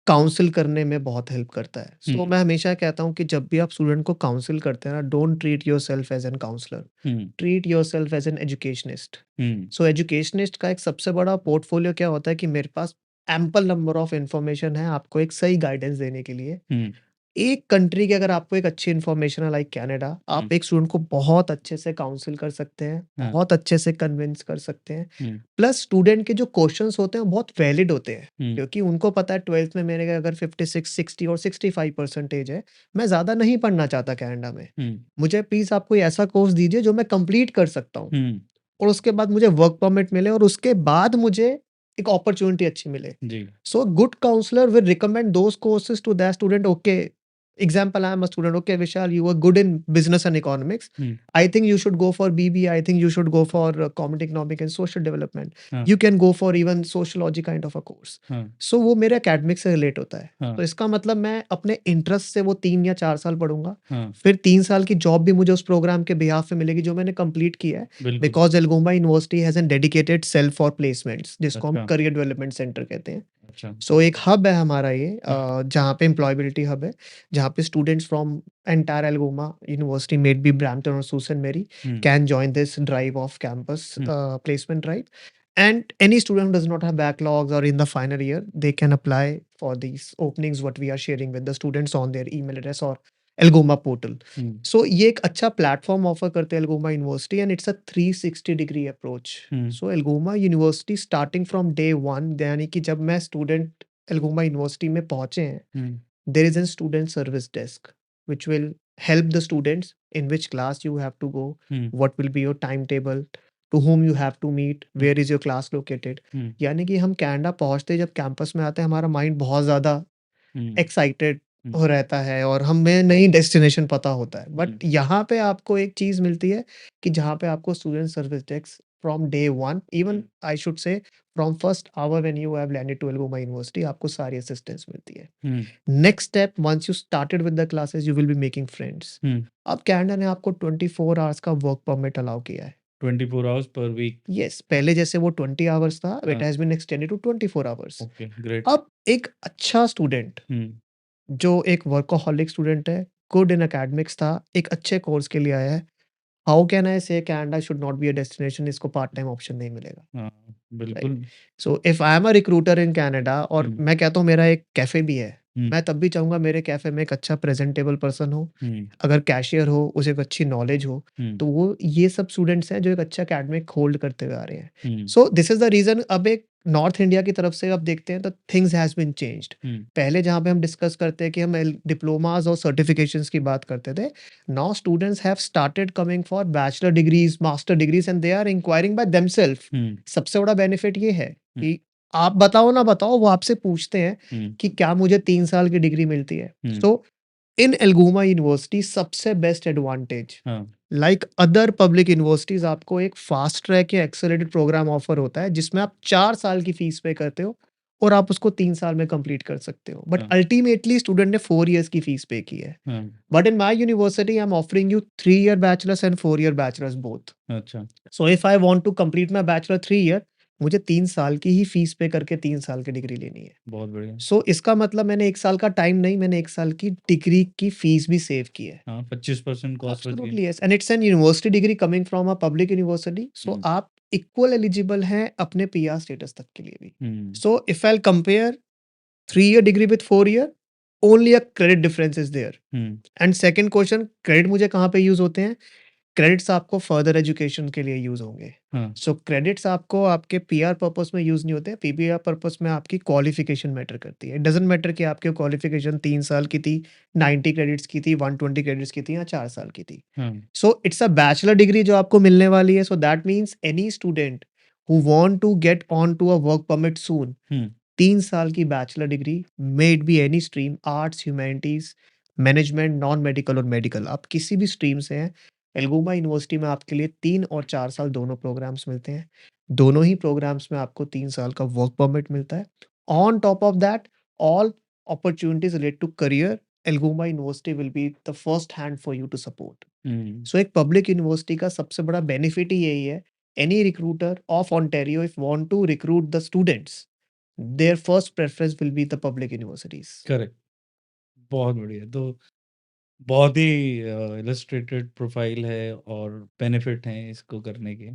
Speaker 2: काउंसल करने में बहुत हेल्प करता है।
Speaker 1: हुँ,
Speaker 2: सो मैं हमेशा कहता हूँ कि जब भी आप स्टूडेंट को काउंसल करते हैं ना, don't treat yourself as an counsellor,
Speaker 1: hmm,
Speaker 2: treat yourself as an educationist.
Speaker 1: Hmm,
Speaker 2: so educationist का एक सबसे बड़ा पोर्टफोलियो क्या होता है कि मेरे पास एम्पल नंबर ऑफ इन्फॉर्मेशन है आपको एक सही गाइडेंस देने के लिए।
Speaker 1: हुँ,
Speaker 2: एक कंट्री की अगर आपको एक अच्छी इन्फॉर्मेशन है लाइक कनाडा,
Speaker 1: हुँ,
Speaker 2: आप एक स्टूडेंट को बहुत अच्छे से काउंसल कर सकते हैं,
Speaker 1: हाँ,
Speaker 2: बहुत अच्छे से कन्विंस कर सकते हैं।
Speaker 1: हुँ,
Speaker 2: प्लस स्टूडेंट के जो क्वेश्चंस होते हैं वो बहुत वैलिड होते हैं,
Speaker 1: हुँ,
Speaker 2: क्योंकि उनको पता है 12th में मेरे अगर 56, 60 और 65 परसेंटेज है, मैं ज़्यादा नहीं पढ़ना चाहता कनाडा में।
Speaker 1: हुँ,
Speaker 2: मुझे प्लीज़ आप कोई ऐसा कोर्स दीजिए जो मैं कंप्लीट कर सकता हूँ
Speaker 1: हुँ,
Speaker 2: और उसके बाद मुझे वर्क परमिट मिले और उसके बाद मुझे एक अपॉर्च्युनिटी अच्छी मिले।
Speaker 1: जी,
Speaker 2: So a good counselor will recommend those courses to that student. Okay, example, I am a student. Okay, Vishal, you are good in business and economics.
Speaker 1: Hmm,
Speaker 2: I think you should go for BB. I think you should go for common economic and social development.
Speaker 1: हाँ,
Speaker 2: You can go for even sociology kind of a course.
Speaker 1: हाँ,
Speaker 2: So वो मेरे academic से relate होता है।
Speaker 1: हाँ,
Speaker 2: तो इसका मतलब मैं अपने इंटरेस्ट से वो 3 या 4 साल पढ़ूँगा।
Speaker 1: हाँ,
Speaker 2: फिर 3 साल की जॉब भी मुझे उस प्रोग्राम के बिहाफ पे मिलेगी जो मैंने कंप्लीट किया है।
Speaker 1: बिल्कुल,
Speaker 2: because Algoma University has an dedicated cell for placements जिसको हम
Speaker 1: अच्छा,
Speaker 2: करियर डेवलपमेंट सेंटर कहते हैं।
Speaker 1: अच्छा,
Speaker 2: सो एक हब है हमारा ये
Speaker 1: हुँ,
Speaker 2: जहाँ पे एम्प्लॉयबिलिटी हब है, जहाँ पे students from entire Algoma University maybe Brampton और सूसन Marie
Speaker 1: hmm,
Speaker 2: can join this drive of campus
Speaker 1: hmm,
Speaker 2: placement drive. And any student who does not have backlogs or in the final year, they can apply for these openings what we are sharing with the students on their email address or Algoma portal.
Speaker 1: Hmm,
Speaker 2: so ये एक अच्छा platform offer करते हैं Algoma University and it's a 360 degree approach.
Speaker 1: Hmm,
Speaker 2: so Algoma University starting from day one, यानी कि जब मैं student एल्गोमा university में पहुंचे हैं,
Speaker 1: hmm,
Speaker 2: there is an student service desk which will help the students in which class you have to go,
Speaker 1: hmm,
Speaker 2: what will be your timetable, to whom you have to meet,
Speaker 1: hmm,
Speaker 2: where is your class located।
Speaker 1: हुँ,
Speaker 2: यानी कि हम Canada पहुंचते जब campus में आते हैं हमारा mind बहुत ज़्यादा
Speaker 1: हुँ,
Speaker 2: एक्साइटेड
Speaker 1: हुँ,
Speaker 2: हो रहता है और हमें नई डेस्टिनेशन पता होता है।
Speaker 1: हुँ,
Speaker 2: बट यहाँ पे आपको एक चीज़ मिलती है कि जहाँ पे आपको student service desk from day 1, even I should say from first hour when you have landed to Algoma University, आपको सारी असिस्टेंस मिलती है।
Speaker 1: Hmm,
Speaker 2: next step, once you started with the classes you will be making friends.
Speaker 1: Hmm,
Speaker 2: अब Canada ने आपको 24 hours का work permit allow किया है।
Speaker 1: 24 आवर्स पर वीक,
Speaker 2: यस, पहले जैसे वो 20 आवर्स था, इट
Speaker 1: हाँ,
Speaker 2: has been extended to 24 hours.
Speaker 1: Okay, great,
Speaker 2: अब एक अच्छा स्टूडेंट
Speaker 1: हुँ,
Speaker 2: जो एक वर्कोहॉलिक स्टूडेंट है, गुड इन एकेडमिक्स था, एक अच्छे कोर्स के लिए आया है, हाउ कैन आई से Canada should not be a destination, इसको पार्ट टाइम ऑप्शन नहीं मिलेगा,
Speaker 1: हाँ,
Speaker 2: राइट?
Speaker 1: बिल्कुल,
Speaker 2: सो if I am a recruiter in Canada और
Speaker 1: हुँ,
Speaker 2: मैं कहता हूँ मेरा एक कैफ़े भी है,
Speaker 1: हुँ,
Speaker 2: मैं तब भी चाहूँगा मेरे कैफ़े में एक अच्छा प्रेज़ेंटेबल पर्सन हो,
Speaker 1: हुँ,
Speaker 2: अगर कैशियर हो, उसे एक अच्छी नॉलेज हो,
Speaker 1: हुँ,
Speaker 2: तो वो ये सब स्टूडेंट्स हैं जो एक अच्छा एकेडमिक होल्ड करते हुए आ रहे हैं।
Speaker 1: Hmm,
Speaker 2: so this is the reason. अब एक नॉर्थ इंडिया की तरफ से अब देखते हैं तो थिंग्स हैज़ बीन चेंज्ड।
Speaker 1: हम्म,
Speaker 2: पहले जहाँ पे हम डिस्कस करते हैं कि हम डिप्लोमास और सर्टिफिकेशंस की बात करते थे, now students have started coming for bachelor degrees, master degrees and they are inquiring by themself.
Speaker 1: Hmm,
Speaker 2: सबसे बड़ा बेनिफिट ये है कि आप बताओ ना बताओ, वो आपसे पूछते हैं
Speaker 1: हम्म,
Speaker 2: कि क्या मुझे 3 साल की डिग्री मिलती है।
Speaker 1: हम्म,
Speaker 2: सो इन एल्गोमा यूनिवर्सिटी सबसे बेस्ट एडवांटेज,
Speaker 1: हाँ,
Speaker 2: लाइक अदर पब्लिक यूनिवर्सिटीज, आपको एक फास्ट ट्रैक या एक्सेलरेटेड प्रोग्राम ऑफर होता है जिसमें आप 4 साल की फीस पे करते हो और आप उसको 3 साल में कंप्लीट कर सकते हो, बट
Speaker 1: हाँ,
Speaker 2: अल्टीमेटली स्टूडेंट ने 4 ईयर्स की फीस पे की है।
Speaker 1: हाँ,
Speaker 2: but in my university I am offering you 3 year bachelors and 4 year bachelors both.
Speaker 1: अच्छा,
Speaker 2: so if I want to complete my bachelor 3 year, मुझे 3 साल की ही फीस पे करके 3 साल की डिग्री लेनी है।
Speaker 1: बहुत बढ़िया।
Speaker 2: सो इसका मतलब मैंने 1 साल का टाइम नहीं, मैंने 1 साल की डिग्री की फीस भी सेव की है।
Speaker 1: हाँ, 25% कॉस्ट बच गई।
Speaker 2: Absolutely yes, and it's an university degree coming from a public university, so
Speaker 1: हम्म,
Speaker 2: आप इक्वल एलिजिबल हैं अपने पीआर स्टेटस तक के लिए भी।
Speaker 1: Hmm,
Speaker 2: so if I compare 3 year degree with 4 year, only a credit difference is there.
Speaker 1: Hmm,
Speaker 2: and second question, credit मुझे कहाँ पे यूज होते हैं? क्रेडिट्स आपको फर्दर एजुकेशन के लिए यूज़ होंगे।
Speaker 1: हाँ,
Speaker 2: सो क्रेडिट्स आपको आपके पीआर पर्पस में यूज़ नहीं होते, पीपीआर पर्पस में आपकी क्वालिफिकेशन मैटर करती है। इट डज़न्ट मैटर कि आपकी क्वालिफिकेशन 3 साल की थी, 90 क्रेडिट्स की थी, 120 क्रेडिट्स की थी या 4 साल की थी।
Speaker 1: हाँ,
Speaker 2: so it's a bachelor degree जो आपको मिलने वाली है, so that means any student who want to get on to a work permit soon,
Speaker 1: hmm,
Speaker 2: 3 साल की bachelor degree, may it be any stream, arts, humanities, management, non medical और medical, आप किसी भी स्ट्रीम से हैं, एल्गोमा यूनिवर्सिटी में आपके लिए 3 और 4 साल दोनों प्रोग्राम्स मिलते हैं। दोनों ही प्रोग्राम्स में आपको 3 साल का वर्क परमिट मिलता है। On top of that, all opportunities related to career, Algoma University will be the first hand for you to support.
Speaker 1: Hmm,
Speaker 2: so एक पब्लिक यूनिवर्सिटी का सबसे बड़ा बेनिफिट ही यही है, any recruiter of Ontario if want to recruit the students, their first preference will be the public universities.
Speaker 1: Correct, बहुत बढ़िया। तो बहुत ही इलस्ट्रेटेड प्रोफाइल है और बेनिफिट हैं इसको करने के।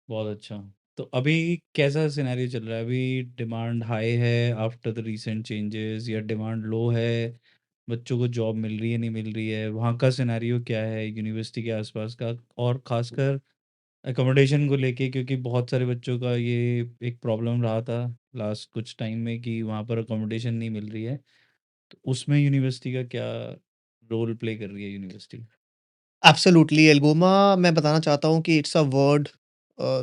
Speaker 1: बहुत अच्छा। तो अभी कैसा सिनेरियो चल रहा है? अभी डिमांड हाई है आफ्टर द रीसेंट चेंजेस, या डिमांड लो है? बच्चों को जॉब मिल रही है, नहीं मिल रही है? वहाँ का सिनेरियो क्या है यूनिवर्सिटी के आसपास का, और खासकर अकोमोडेशन को लेके, क्योंकि बहुत सारे बच्चों का ये एक प्रॉब्लम रहा था लास्ट कुछ टाइम में कि वहाँ पर अकोमोडेशन नहीं मिल रही है। तो उसमें यूनिवर्सिटी का क्या रोल प्ले कर रही है यूनिवर्सिटी?
Speaker 2: एब्सोल्युटली, एल्गोमा, मैं बताना चाहता हूँ कि इट्स अ वर्ड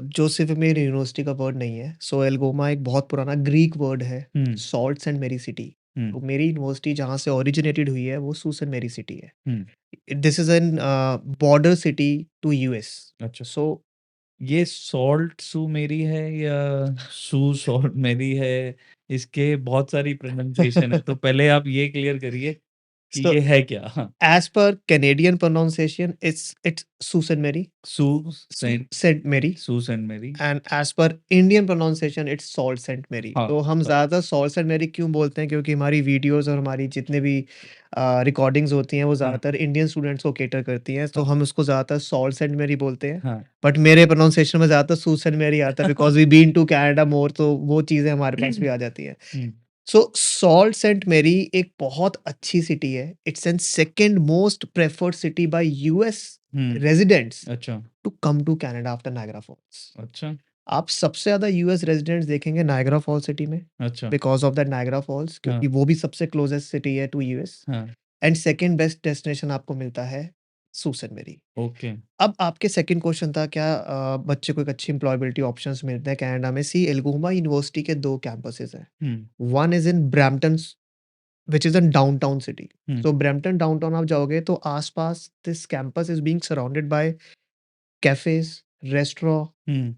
Speaker 2: जो सिर्फ मेरी यूनिवर्सिटी का वर्ड नहीं है। सो एल्गोमा एक बहुत पुराना ग्रीक वर्ड है,
Speaker 1: हुँ,
Speaker 2: सॉल्ट सेंट मेरी सिटी।
Speaker 1: हुँ,
Speaker 2: तो मेरी यूनिवर्सिटी जहाँ से ओरिजिनेटेड हुई है वो सूसन मेरी सिटी है।
Speaker 1: Hmm,
Speaker 2: this is an border city to US.
Speaker 1: अच्छा।
Speaker 2: सो
Speaker 1: ये सॉल्ट सू मेरी है या सू सॉल्ट मेरी है? इसके बहुत सारी प्रोनंसिएशन है, तो पहले आप ये क्लियर करिए कि
Speaker 2: सो
Speaker 1: ये है क्या? हाँ,
Speaker 2: as per Canadian pronunciation it's Susan मेरी,
Speaker 1: सू सेंट
Speaker 2: सेंट मेरी।
Speaker 1: सू Saint Marie.
Speaker 2: And as per Indian pronunciation it's salt Saint Marie.
Speaker 1: हाँ,
Speaker 2: तो हम
Speaker 1: स
Speaker 2: ज़्यादातर सॉल्ट सेंट मेरी क्यों बोलते हैं, क्योंकि हमारी वीडियोस और हमारी जितने भी रिकॉर्डिंग्स होती हैं वो
Speaker 1: हाँ,
Speaker 2: ज़्यादातर इंडियन स्टूडेंट्स को केटर करती हैं, तो
Speaker 1: हाँ,
Speaker 2: हम उसको ज़्यादातर सॉल्ट सेंट मेरी बोलते हैं।
Speaker 1: हाँ।
Speaker 2: बट मेरे प्रोनाउंसिएशन में ज़्यादातर सू सेंट मेरी आता है, because we been to Canada more, तो वो चीज़ें हमारे पास भी आ जाती हैं।
Speaker 1: हुँ,
Speaker 2: सो सॉल्ट सेंट मेरी एक बहुत अच्छी सिटी है। It's an second most preferred city by US
Speaker 1: hmm,
Speaker 2: residents
Speaker 1: अच्छा,
Speaker 2: to come to Canada after Niagara Falls.
Speaker 1: अच्छा,
Speaker 2: आप सबसे ज़्यादा यूएस रेज़िडेंट्स देखेंगे नायग्रा फॉल्स सिटी में,
Speaker 1: अच्छा,
Speaker 2: because of that Niagara Falls,
Speaker 1: हाँ,
Speaker 2: क्योंकि वो भी सबसे क्लोज़ेस्ट सिटी है टू यूएस।
Speaker 1: हाँ,
Speaker 2: एंड सेकंड बेस्ट डेस्टिनेशन आपको मिलता है सूसन मेरी।
Speaker 1: ओके,
Speaker 2: अब आपके सेकंड क्वेश्चन था, क्या बच्चे को एक अच्छी एम्प्लॉयबिलिटी ऑप्शंस मिलते हैं कनाडा में? सी, एल्गोमा यूनिवर्सिटी के 2 कैंपसेस हैं।
Speaker 1: Hmm,
Speaker 2: one is in Brampton, which is in downtown city.
Speaker 1: Hmm,
Speaker 2: so Brampton downtown आप जाओगे तो आस-पास this campus is being surrounded by cafes, restaurant,
Speaker 1: hmm,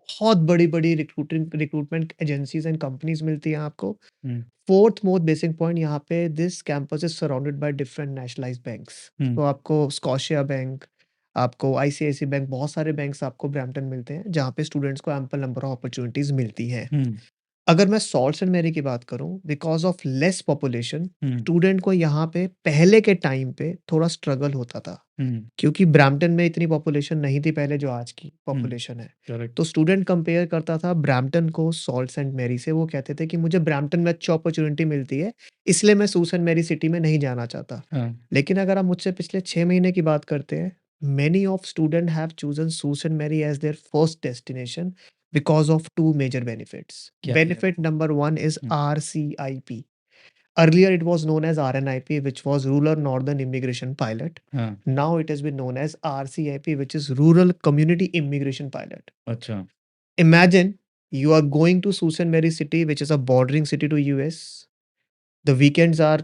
Speaker 2: बहुत बड़ी-बड़ी रिक्रूटमेंट एजेंसीज़ एंड कंपनीज़ मिलती हैं आपको।
Speaker 1: Hmm,
Speaker 2: fourth most basic point, यहाँ पे this campus is surrounded by different nationalised banks.
Speaker 1: Hmm,
Speaker 2: तो आपको स्कॉशिया बैंक, आपको आईसीआईसी बैंक, बहुत सारे बैंक्स आपको ब्रैम्पटन मिलते हैं, जहाँ पे स्टूडेंट्स को एम्पल नंबर ऑफ अपॉर्च्युनिटीज़ मिलती हैं।
Speaker 1: हुँ,
Speaker 2: अगर मैं सॉल्ट सेंट मैरी की बात करूँ, because of less population,
Speaker 1: hmm,
Speaker 2: student को यहाँ पे पहले के टाइम पे थोड़ा स्ट्रगल होता था।
Speaker 1: हुँ,
Speaker 2: क्योंकि ब्रैम्पटन में इतनी पॉपुलेशन नहीं थी पहले जो आज की
Speaker 1: हुँ,
Speaker 2: पॉपुलेशन है।
Speaker 1: करेक्ट,
Speaker 2: तो स्टूडेंट कंपेयर करता था ब्रैम्पटन को सॉल्ट सेंट मैरी से। वो कहते थे कि मुझे ब्रैम्पटन में अच्छी अपॉर्च्युनिटी मिलती है, इसलिए मैं सूसन मैरी सिटी में नहीं जाना चाहता।
Speaker 1: हाँ,
Speaker 2: लेकिन अगर आप मुझसे पिछले 6 महीने की बात करते हैं, many of student have chosen सूसन Marie as their first destination, because of two major benefits.
Speaker 1: क्या?
Speaker 2: Benefit number one is
Speaker 1: Hmm.
Speaker 2: RCIP. Earlier it was known as RNIP, which was Rural Northern Immigration Pilot.
Speaker 1: हाँ,
Speaker 2: Now it has been known as RCIP, which is Rural Community Immigration Pilot.
Speaker 1: अच्छा,
Speaker 2: Imagine you are going to Sault Ste. Marie City, which is a bordering city to US. The weekends are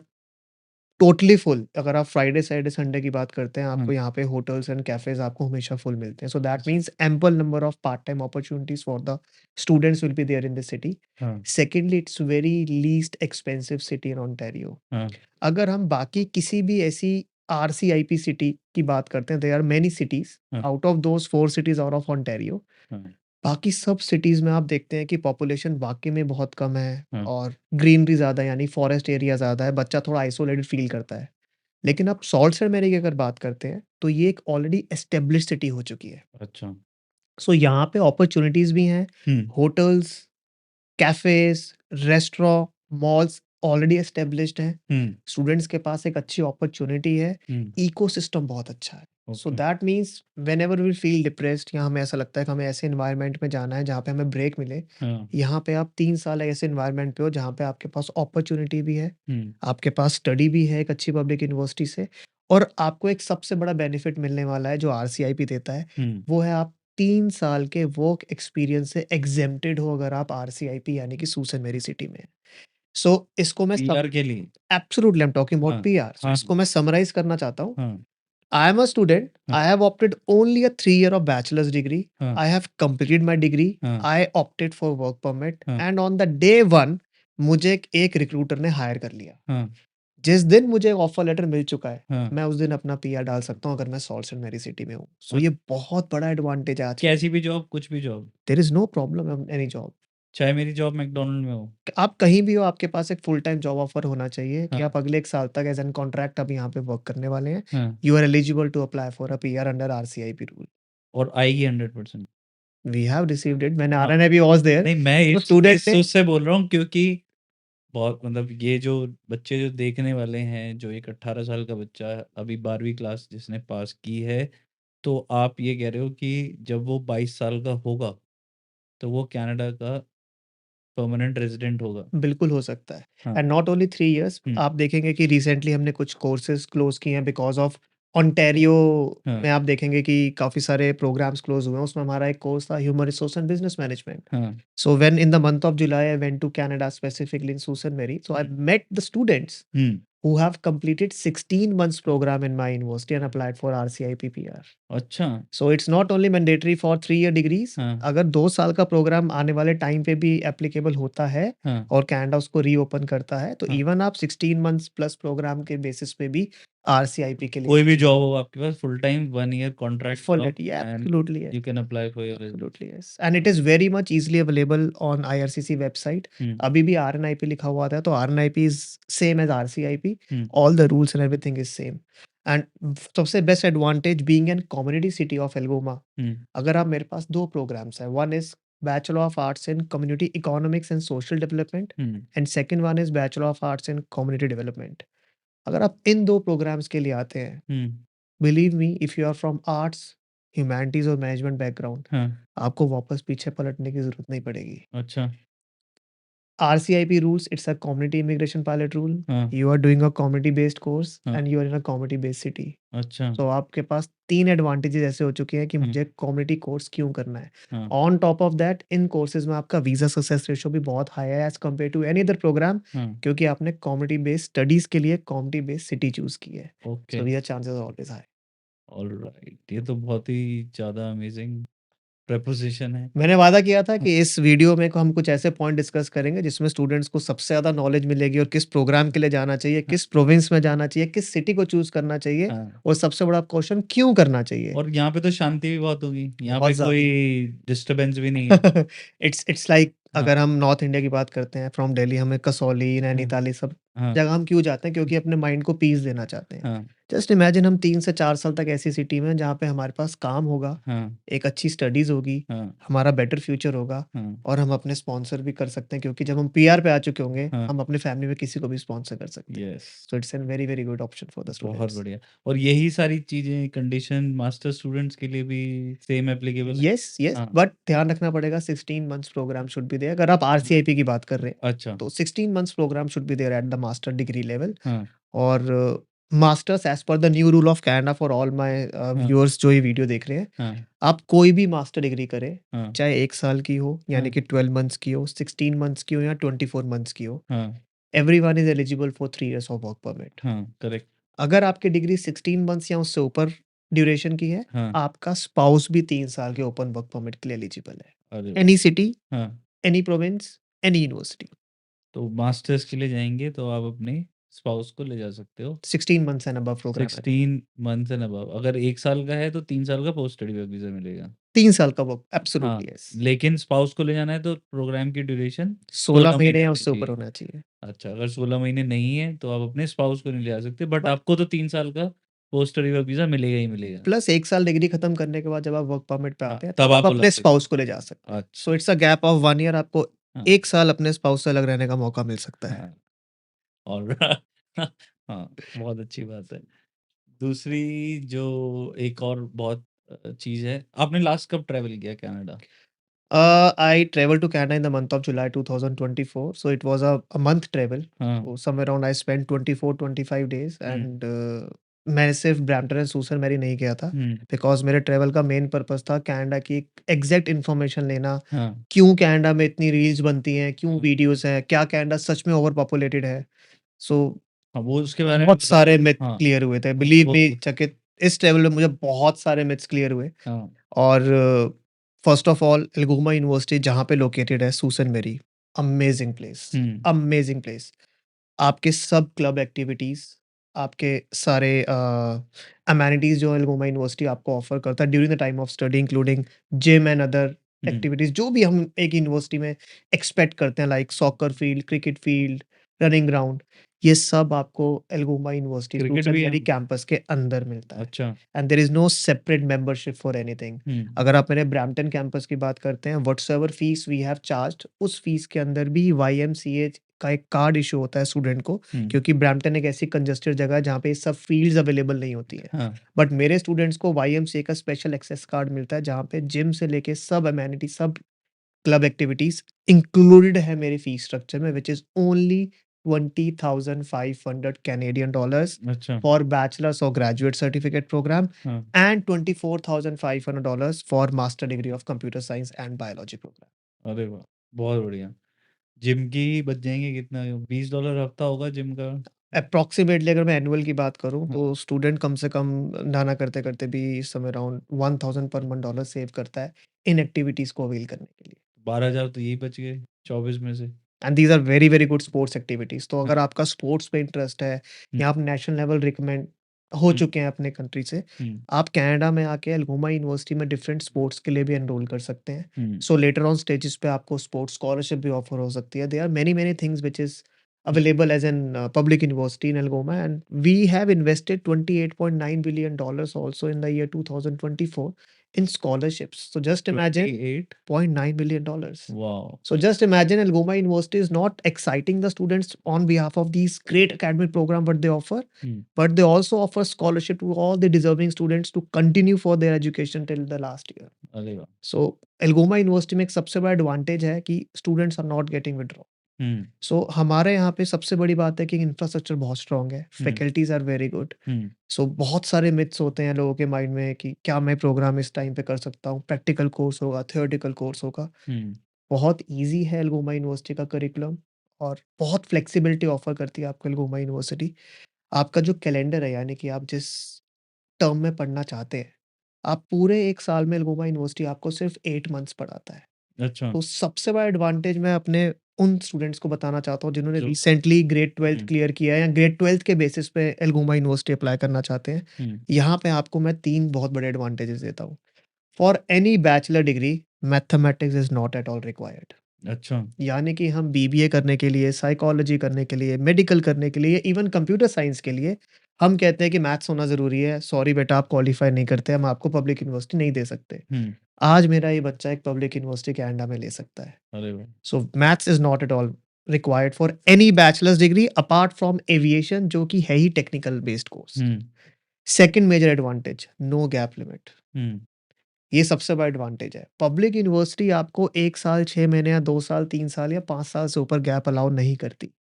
Speaker 2: totally full. अगर आप Friday, Saturday, Sunday की बात करते हैं, आपको यहाँ पे होटल्स एंड कैफ़ेज़ आपको हमेशा फुल मिलते हैं। So that means ample number of part time opportunities for the students will be there in this city.
Speaker 1: हाँ,
Speaker 2: secondly, it's very least expensive city in Ontario.
Speaker 1: हाँ,
Speaker 2: अगर हम बाकी किसी भी ऐसी आरसीआईपी सिटी की बात करते हैं, देयर आर मेनी सिटीज़
Speaker 1: हाँ।
Speaker 2: Out of those 4 cities out of Ontario.
Speaker 1: हाँ,
Speaker 2: बाकी सब सिटीज़ में आप देखते हैं कि पॉपुलेशन वाक़ई में बहुत कम है
Speaker 1: हाँ।
Speaker 2: और ग्रीनरी ज़्यादा है, यानी फॉरेस्ट एरिया ज़्यादा है, बच्चा थोड़ा आइसोलेटेड फ़ील करता है। लेकिन आप सॉल्ट सेंट मैरी की अगर बात करते हैं, तो ये एक ऑलरेडी एस्टेब्लिश्ड सिटी हो चुकी है।
Speaker 1: अच्छा,
Speaker 2: सो यहाँ पे अपॉर्च्युनिटीज़ भी हैं, hotels, cafes, restaurant, malls already established हैं। स्टूडेंट्स के पास एक अच्छी अपॉर्च्युनिटी है, इकोसिस्टम बहुत अच्छा है। So
Speaker 1: okay,
Speaker 2: that means whenever we feel depressed या हमें ऐसा लगता है कि हमें ऐसे एनवायरनमेंट में जाना है जहाँ पे हमें ब्रेक मिले,
Speaker 1: हाँ,
Speaker 2: यहाँ पे आप 3 साल ऐसे एनवायरनमेंट पे हो जहाँ पे आपके पास अपॉर्च्युनिटी भी है,
Speaker 1: हुँ,
Speaker 2: आपके पास स्टडी भी है एक अच्छी पब्लिक यूनिवर्सिटी से, और आपको एक सबसे बड़ा बेनिफिट मिलने वाला है जो आरसीआईपी देता है, वो है आप 3 साल के वर्क एक्सपीरियंस से एग्जेम्प्टेड हो अगर आप आरसीआईपी यानी कि सूसेन मेरी सिटी में। सो इसको मैं
Speaker 1: पीआर के लिए?
Speaker 2: Absolutely I am talking about
Speaker 1: हाँ,
Speaker 2: पीआर। सो
Speaker 1: हाँ,
Speaker 2: इसको मैं समराइज करना चाहता हूँ।
Speaker 1: हाँ,
Speaker 2: I am a student.
Speaker 1: हाँ,
Speaker 2: I have opted only a 3 year of bachelor's degree.
Speaker 1: हाँ,
Speaker 2: I have completed my degree.
Speaker 1: हाँ,
Speaker 2: I opted for work permit.
Speaker 1: हाँ,
Speaker 2: And on the day one, मुझे एक रिक्रूटर ने हायर कर लिया।
Speaker 1: हाँ,
Speaker 2: जिस दिन मुझे ऑफर लेटर मिल चुका है,
Speaker 1: हाँ।
Speaker 2: मैं उस दिन अपना पीआर डाल सकता हूँ अगर मैं सॉल्ट सेंट मैरी सिटी में हूँ। सो
Speaker 1: हाँ।
Speaker 2: ये बहुत बड़ा एडवांटेज है आज के।
Speaker 1: कैसी भी जॉब, कुछ भी job?
Speaker 2: There is no problem in any job.
Speaker 1: चाहे मेरी जॉब मैकडॉनल्ड में हो?
Speaker 2: आप कहीं भी हो, आपके पास एक फुल टाइम जॉब ऑफर होना चाहिए कि
Speaker 1: हाँ।
Speaker 2: आप अगले 1 साल तक एज़ एन कॉन्ट्रैक्ट आप यहाँ पे वर्क करने वाले हैं।
Speaker 1: हाँ,
Speaker 2: you are eligible to apply for a PR under RCIP rule.
Speaker 1: और आएगी 100%?
Speaker 2: We have received it. When
Speaker 1: हाँ।
Speaker 2: आरएनआईपी वाज़ देयर,
Speaker 1: नहीं, मैं
Speaker 2: तो
Speaker 1: इस
Speaker 2: स्टूडेंट ने
Speaker 1: सोच से बोल रहा हूँ क्योंकि बहुत मतलब ये जो बच्चे जो देखने वाले हैं, जो एक 18 साल का बच्चा अभी 12वीं क्लास जिसने पास की है, तो आप ये कह रहे हो कि जब वो 22 साल का होगा, तो वो कनाडा का परमानेंट रेज़िडेंट होगा?
Speaker 2: बिल्कुल हो सकता है।
Speaker 1: हाँ।
Speaker 2: एंड नॉट ओनली 3 इयर्स,
Speaker 1: हुँ।
Speaker 2: आप देखेंगे कि रिसेंटली हमने कुछ कोर्सेज़ क्लोज़ किए हैं बिकॉज़ ऑफ ओंटारियो
Speaker 1: हाँ।
Speaker 2: में। आप देखेंगे कि काफ़ी सारे प्रोग्राम्स क्लोज़ हुए हैं। उसमें हमारा एक कोर्स था human resource and business management.
Speaker 1: हाँ,
Speaker 2: So when in the month of July I went to Canada, specifically in Sault Ste. Marie, so I met the students who have completed 16 months program in my university and applied for RCIP PR.
Speaker 1: अच्छा।
Speaker 2: So it's not only mandatory for 3 year degrees.
Speaker 1: हाँ,
Speaker 2: अगर 2 साल का programme आने वाले time पे भी applicable होता है
Speaker 1: हाँ,
Speaker 2: और कनाडा उसको रीओपन करता है, तो
Speaker 1: हाँ।
Speaker 2: इवन आप 16 मंथ्स प्लस प्रोग्राम के बेसिस पे भी आरसीआईपी के लिए
Speaker 1: कोई भी जॉब हो आपके पास full time 1 year contract
Speaker 2: full
Speaker 1: job
Speaker 2: it, yeah,
Speaker 1: and
Speaker 2: absolutely, yeah.
Speaker 1: You can apply for your residence.
Speaker 2: Absolutely, yes. And it is very much easily available on IRCC website.
Speaker 1: हुँ,
Speaker 2: अभी भी RNIP लिखा हुआ था, तो RNIP is same as RCIP.
Speaker 1: हुँ,
Speaker 2: All the rules and everything is same. And सबसे best advantage being an community city of Algoma,
Speaker 1: hmm,
Speaker 2: अगर आप मेरे पास 2 प्रोग्राम्स हैं, one is bachelor of arts in community economics and social development
Speaker 1: hmm,
Speaker 2: and second one is bachelor of arts in community development. अगर आप इन 2 programmes के लिए आते हैं,
Speaker 1: hmm,
Speaker 2: believe me, if you are from arts, humanities और management background,
Speaker 1: हाँ,
Speaker 2: आपको वापस पीछे पलटने की ज़रूरत नहीं पड़ेगी।
Speaker 1: अच्छा,
Speaker 2: RCIP rules, it's a community immigration pilot rule.
Speaker 1: हाँ,
Speaker 2: You are doing a community based course
Speaker 1: हाँ,
Speaker 2: and you are in a community based city.
Speaker 1: अच्छा,
Speaker 2: तो आपके पास 3 एडवांटेजेस ऐसे हो चुके हैं कि
Speaker 1: हुँ,
Speaker 2: मुझे कम्युनिटी कोर्स क्यों करना है।
Speaker 1: हाँ,
Speaker 2: ऑन टॉप ऑफ दैट, इन कोर्सेज में आपका वीज़ा सक्सेस रेशियो भी बहुत हाई है as compare to any other program,
Speaker 1: हाँ,
Speaker 2: क्योंकि आपने कम्युनिटी बेस्ड स्टडीज़ के लिए कम्युनिटी बेस्ड सिटी चूज़ की है।
Speaker 1: Okay,
Speaker 2: so visa chances are always high.
Speaker 1: Alright. ये तो बहुत ही ज़्यादा अमेज़िंग प्रेपोज़िशन है।
Speaker 2: मैंने वादा किया था कि इस वीडियो में हम कुछ ऐसे पॉइंट डिस्कस करेंगे जिसमें स्टूडेंट्स को सबसे ज़्यादा नॉलेज मिलेगी और किस प्रोग्राम के लिए जाना चाहिए, किस प्रोविंस में जाना चाहिए, किस सिटी को चूज़ करना चाहिए
Speaker 1: हाँ,
Speaker 2: और सबसे बड़ा क्वेश्चन क्यों करना चाहिए।
Speaker 1: और यहाँ पे तो शांति भी बहुत होगी, यहाँ
Speaker 2: बहुत
Speaker 1: पे
Speaker 2: ज़्यादा।
Speaker 1: कोई डिस्टर्बेंस भी नहीं है।
Speaker 2: इट्स लाइक
Speaker 1: हाँ,
Speaker 2: अगर हम नॉर्थ इंडिया की बात करते हैं, फ्रॉम दिल्ली हमें कसौली,
Speaker 1: हाँ,
Speaker 2: नैनीताल ये सब
Speaker 1: हाँ,
Speaker 2: जगह हम क्यों जाते हैं? क्योंकि अपने माइंड को पीस देना चाहते हैं।
Speaker 1: हाँ,
Speaker 2: जस्ट इमेजिन हम 3 से 4 साल तक ऐसी सिटी में जहाँ पे हमारे पास काम होगा,
Speaker 1: हाँ,
Speaker 2: एक अच्छी स्टडीज़ होगी,
Speaker 1: हाँ,
Speaker 2: हमारा बेटर फ्यूचर होगा
Speaker 1: हाँ,
Speaker 2: और हम अपने स्पॉन्सर भी कर सकते हैं क्योंकि जब हम पीआर पे आ चुके होंगे,
Speaker 1: हाँ,
Speaker 2: हम अपनी फैमिली में किसी को भी स्पॉन्सर कर सकते हैं।
Speaker 1: Yes,
Speaker 2: so it's an very, very good option for the
Speaker 1: बहुत
Speaker 2: स्टूडेंट्स।
Speaker 1: बढ़िया। और यही सारी चीज़ें कंडीशन मास्टर स्टूडेंट्स के लिए भी सेम एप्लीकेबल है?
Speaker 2: येस, येस,
Speaker 1: हाँ,
Speaker 2: बट ध्यान रखना पड़ेगा 16 months program should be there. अगर आप आरसीआईपी की बात कर रहे हैं,
Speaker 1: अच्छा,
Speaker 2: तो 16 months program should be there at the master degree level
Speaker 1: हाँ,
Speaker 2: और masters as per the new rule of Canada for all my
Speaker 1: हाँ,
Speaker 2: व्यूअर्स जो ये वीडियो देख रहे हैं,
Speaker 1: हाँ,
Speaker 2: आप कोई भी मास्टर डिग्री करें,
Speaker 1: हाँ,
Speaker 2: चाहे 1 साल की हो, यानी
Speaker 1: हाँ,
Speaker 2: कि 12 मंथ्स की हो, 16 मंथ्स की हो या 24 मंथ्स की हो,
Speaker 1: हाँ,
Speaker 2: everyone is eligible for 3 years of work permit.
Speaker 1: हाँ, करेक्ट,
Speaker 2: अगर आपकी डिग्री 16 मंथ्स या उससे ऊपर ड्यूरेशन की है,
Speaker 1: हाँ,
Speaker 2: आपका स्पाउस भी 3 साल के ओपन वर्क परमिट के लिए एलिजिबल है।
Speaker 1: अरे
Speaker 2: एनी सिटी,
Speaker 1: वाह! हाँ,
Speaker 2: एनी प्रोविंस, एनी यूनिवर्सिटी।
Speaker 1: तो मास्टर्स के लिए जाएँगे तो आप अपने स्पाउस को ले जा सकते हो।
Speaker 2: 16 मंथ्स एंड अबव प्रोग्राम है तो।
Speaker 1: 16 मंथ्स एंड अबव। अगर 1 साल का है तो 3 साल का पोस्ट स्टडी वर्क वीज़ा मिलेगा।
Speaker 2: 3 साल का वर्क
Speaker 1: हाँ,
Speaker 2: एब्सोल्यूटली यस।
Speaker 1: लेकिन स्पाउस को ले जाना है तो प्रोग्राम की ड्यूरेशन
Speaker 2: 16
Speaker 1: 16
Speaker 2: महीने
Speaker 1: महीने
Speaker 2: या
Speaker 1: होनी
Speaker 2: उससे ऊपर
Speaker 1: चाहिए।
Speaker 2: होना चाहिए।
Speaker 1: अच्छा, अगर 16 महीने नहीं है तो आप अपने स्पाउस को नहीं ले जा सकते, बट
Speaker 2: बट
Speaker 1: आपको तो 3 साल का पोस्ट स्टडी वर्क वीज़ा मिलेगा ही मिलेगा।
Speaker 2: प्लस 1 साल डिग्री खत्म करने के बाद जब आप वर्क परमिट पे
Speaker 1: हाँ,
Speaker 2: आते हैं,
Speaker 1: तब
Speaker 2: तब आप
Speaker 1: आप अलग
Speaker 2: अपने
Speaker 1: से
Speaker 2: स्पाउस को ले जा सकते हैं। सो
Speaker 1: अच्छा,
Speaker 2: it's a gap of 1 year आपको
Speaker 1: हाँ,
Speaker 2: 1 साल अपने स्पाउस से अलग रहने का मौका मिल सकता है।
Speaker 1: हाँ, और हाँ, बहुत अच्छी बात है। दूसरी जो एक और बहुत चीज़ है, आपने लास्ट कब ट्रैवल किया Canada?
Speaker 2: I traveled to Canada in the month of July 2024. So it was a month travel.
Speaker 1: हाँ,
Speaker 2: So somewhere around I spent 24-25 days
Speaker 1: hmm,
Speaker 2: and मैं सिर्फ ब्रैम्पटन एंड सूसन मैरी नहीं गया था
Speaker 1: हुँ,
Speaker 2: बिकॉज़ मेरे travel का main purpose था Canada की एक एग्ज़ैक्ट इन्फॉर्मेशन लेना।
Speaker 1: हाँ,
Speaker 2: क्यों कनाडा में इतनी रील्स बनती हैं, क्यों
Speaker 1: हुँ,
Speaker 2: वीडियोज़ हैं, क्या कनाडा सच में ओवर पॉपुलेटेड है? सो
Speaker 1: हाँ, वो उसके बारे में
Speaker 2: बहुत सारे
Speaker 1: बताओ।
Speaker 2: मिथ
Speaker 1: हाँ,
Speaker 2: क्लियर हुए थे।
Speaker 1: हाँ,
Speaker 2: बिलीव
Speaker 1: वो
Speaker 2: मी चकित इस ट्रैवल में मुझे बहुत सारे मिथ्स क्लियर हुए।
Speaker 1: हाँ,
Speaker 2: और फर्स्ट ऑफ ऑल एल्गोमा यूनिवर्सिटी जहाँ पे लोकेटेड है सूसन मेरी, अमेजिंग प्लेस,
Speaker 1: हुँ,
Speaker 2: अमेजिंग प्लेस। आपके सब क्लब एक्टिविटीज़, आपके सारे अमेनिटीज़ जो एल्गोमा यूनिवर्सिटी आपको ऑफर करता है during the time of study including gym and other
Speaker 1: hmm,
Speaker 2: activities जो भी हम एक यूनिवर्सिटी में एक्सपेक्ट करते हैं like soccer field, cricket field, running ground, ये सब आपको एल्गोमा यूनिवर्सिटी
Speaker 1: क्रिकेट
Speaker 2: सूसन
Speaker 1: भी है?
Speaker 2: मेरी कैंपस के अंदर मिलता है।
Speaker 1: अच्छा,
Speaker 2: and there is no separate membership for anything.
Speaker 1: Hmm,
Speaker 2: अगर आप मेरे ब्रैम्पटन कैंपस की बात करते हैं, whatsoever fees we have charged, उस फीस के अंदर भी वाईएमसीए का एक कार्ड इश्यू होता है स्टूडेंट को,
Speaker 1: हुँ,
Speaker 2: क्योंकि ब्रैम्पटन एक ऐसी कंजेस्टेड जगह है जहाँ पे ये सब फील्ड्स अवेलेबल नहीं होती हैं।
Speaker 1: हाँ,
Speaker 2: बट मेरे स्टूडेंट्स को वाईएमसीए का स्पेशल एक्सेस कार्ड मिलता है जहाँ पे जिम से लेके सब अमेनिटी, सब क्लब एक्टिविटीज़ इंक्लूडेड है मेरे फीस स्ट्रक्चर में which is only $20,500 Canadian dollars
Speaker 1: अच्छा,
Speaker 2: फॉर बैचलर्स और ग्रेजुएट सर्टिफिकेट प्रोग्राम
Speaker 1: हाँ,
Speaker 2: and $24,500 for master degree of computer science and biology program.
Speaker 1: अरे वाह! बहुत बढ़िया। जिम की बच जाएँगे कितना? $20 हफ्ता होगा जिम का?
Speaker 2: अप्रॉक्सिमेटली अगर मैं एनुअल की बात करूँ
Speaker 1: हाँ,
Speaker 2: तो स्टूडेंट कम से कम ना करते-करते भी somewhere around 1000 per month dollar save करता है इन एक्टिविटीज़ को अवेल करने के लिए।
Speaker 1: 12,000 तो यही बच गए 24 में से।
Speaker 2: And these are very, very good sports activities. तो
Speaker 1: हाँ,
Speaker 2: अगर आपका स्पोर्ट्स में इंटरेस्ट है
Speaker 1: हुँ,
Speaker 2: या आप नेशनल लेवल रिकमेंड हो
Speaker 1: हुँ,
Speaker 2: चुके हैं अपने कंट्री से,
Speaker 1: हुँ,
Speaker 2: आप कनाडा में आके अल्गोमा यूनिवर्सिटी में डिफरेंट स्पोर्ट्स के लिए भी एनरोल कर सकते हैं।
Speaker 1: Hmm,
Speaker 2: so later on stages पे आपको स्पोर्ट्स स्कॉलरशिप भी ऑफर हो सकती है। There are many, many things which is available as an public university in Algoma, and we have invested $28.9 billion also in the year 2024 in scholarships. So just imagine
Speaker 1: 28
Speaker 2: $0.9 billion.
Speaker 1: Wow!
Speaker 2: So just imagine Algoma University is not exciting the students on behalf of these great academic program what they offer,
Speaker 1: hmm,
Speaker 2: but they also offer scholarship to all the deserving students to continue for their education till the last year.
Speaker 1: अरे वाह!
Speaker 2: So Algoma University में एक सबसे बड़ा advantage है कि students are not getting withdrawn.
Speaker 1: हुँ,
Speaker 2: सो हमारे यहाँ पे सबसे बड़ी बात है कि इंफ्रास्ट्रक्चर बहुत स्ट्रॉन्ग है,
Speaker 1: हुँ,
Speaker 2: फैकल्टीज़ आर वेरी गुड।
Speaker 1: हुँ,
Speaker 2: सो बहुत सारे मिथ्स होते हैं लोगों के माइंड में कि क्या मैं प्रोग्राम इस टाइम पे कर सकता हूँ, प्रैक्टिकल कोर्स होगा, थियोरेटिकल कोर्स होगा।
Speaker 1: हुँ,
Speaker 2: बहुत ईज़ी है अल्गोमा यूनिवर्सिटी का करिकुलम और बहुत फ्लेक्सिबिलिटी ऑफ़र करती है आपको अल्गोमा यूनिवर्सिटी। आपका जो कैलेंडर है यानी कि आप जिस टर्म में पढ़ना चाहते हैं, आप पूरे 1 साल में अल्गोमा यूनिवर्सिटी आपको सिर्फ़ 8 मंथ्स पढ़ाता है।
Speaker 1: अच्छा,
Speaker 2: तो सबसे बड़ा एडवांटेज मैं अपने उन स्टूडेंट्स को बताना चाहता हूँ जिन्होंने
Speaker 1: जो
Speaker 2: रिसेंटली ग्रेड 12th
Speaker 1: हुँ,
Speaker 2: क्लियर किया है या ग्रेड 12th के बेसिस पे अल्गोमा यूनिवर्सिटी अप्लाई करना चाहते हैं।
Speaker 1: हुँ,
Speaker 2: यहाँ पे आपको मैं 3 बहुत बड़े एडवांटेजेस देता हूँ। For any bachelor degree mathematics is not at all required.
Speaker 1: अच्छा।
Speaker 2: यानी कि हम बीबीए करने के लिए, साइकोलॉजी करने के लिए, मेडिकल करने के लिए, इवन कंप्यूटर साइंस के लिए हम कहते हैं कि मैथ्स होना ज़रूरी है। सॉरी बेटा, आप क्वालीफाई नहीं करते, हम आपको पब्लिक यूनिवर्सिटी नहीं दे सकते।
Speaker 1: हुँ।
Speaker 2: आज मेरा ये बच्चा एक पब्लिक यूनिवर्सिटी कनाडा में ले सकता है।
Speaker 1: अरे वाह!
Speaker 2: So maths is not at all required for any bachelor's degree apart from aviation, जो कि है ही technical based course.
Speaker 1: Hmm,
Speaker 2: second major advantage, no gap limit.
Speaker 1: Hmm,
Speaker 2: ये सबसे बड़ा एडवांटेज है। पब्लिक यूनिवर्सिटी आपको 1 साल, 6 महीने या 2 साल, 3 साल या 5 साल से ऊपर गैप अलाउ नहीं करती।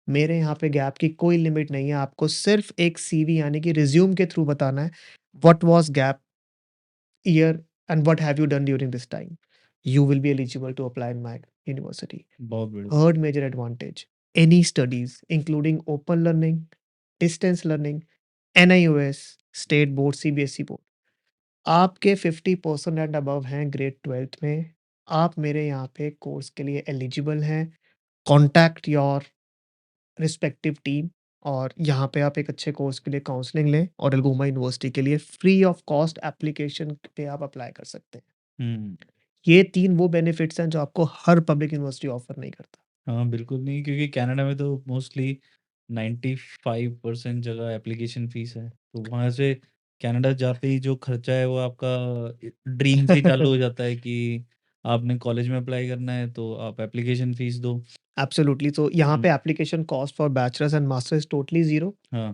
Speaker 2: मेरे यहाँ पे गैप की कोई लिमिट नहीं है। आपको सिर्फ़ एक सीवी यानी कि रिज़्यूम के थ्रू बताना है, what was gap year and what have you done during this time? You will be eligible to apply in my university.
Speaker 1: बहुत बढ़िया।
Speaker 2: Third major advantage, any studies including open learning, distance learning, NIOS, state board, CBSE board, आपके 50% and above हैं grade 12th में, आप मेरे यहाँ पे course के लिए एलिजिबल हैं। कॉन्टैक्ट योर रिस्पेक्टिव टीम और यहाँ पे आप एक अच्छे कोर्स के लिए काउंसलिंग लें और अल्गोमा यूनिवर्सिटी के लिए फ्री ऑफ कॉस्ट एप्लीकेशन पे आप अप्लाई कर सकते हैं।
Speaker 1: हुँ।
Speaker 2: ये 3 वो बेनिफिट्स हैं जो आपको हर पब्लिक यूनिवर्सिटी ऑफर नहीं करता।
Speaker 1: हाँ, बिल्कुल नहीं, क्योंकि कनाडा में तो मोस्टली 95% जगह एप्लीकेशन फ़ीस है। तो वहाँ से कनाडा जाते ही जो खर्चा है वो आपका ड्रीम से ही चालू हो जाता है कि आपने कॉलेज में अप्लाई करना है तो आप एप्लीकेशन फ़ीस दो।
Speaker 2: एब्सोल्युटली, तो यहाँ
Speaker 1: हुँ,
Speaker 2: पे application cost for bachelors and masters totally zero.
Speaker 1: हाँ,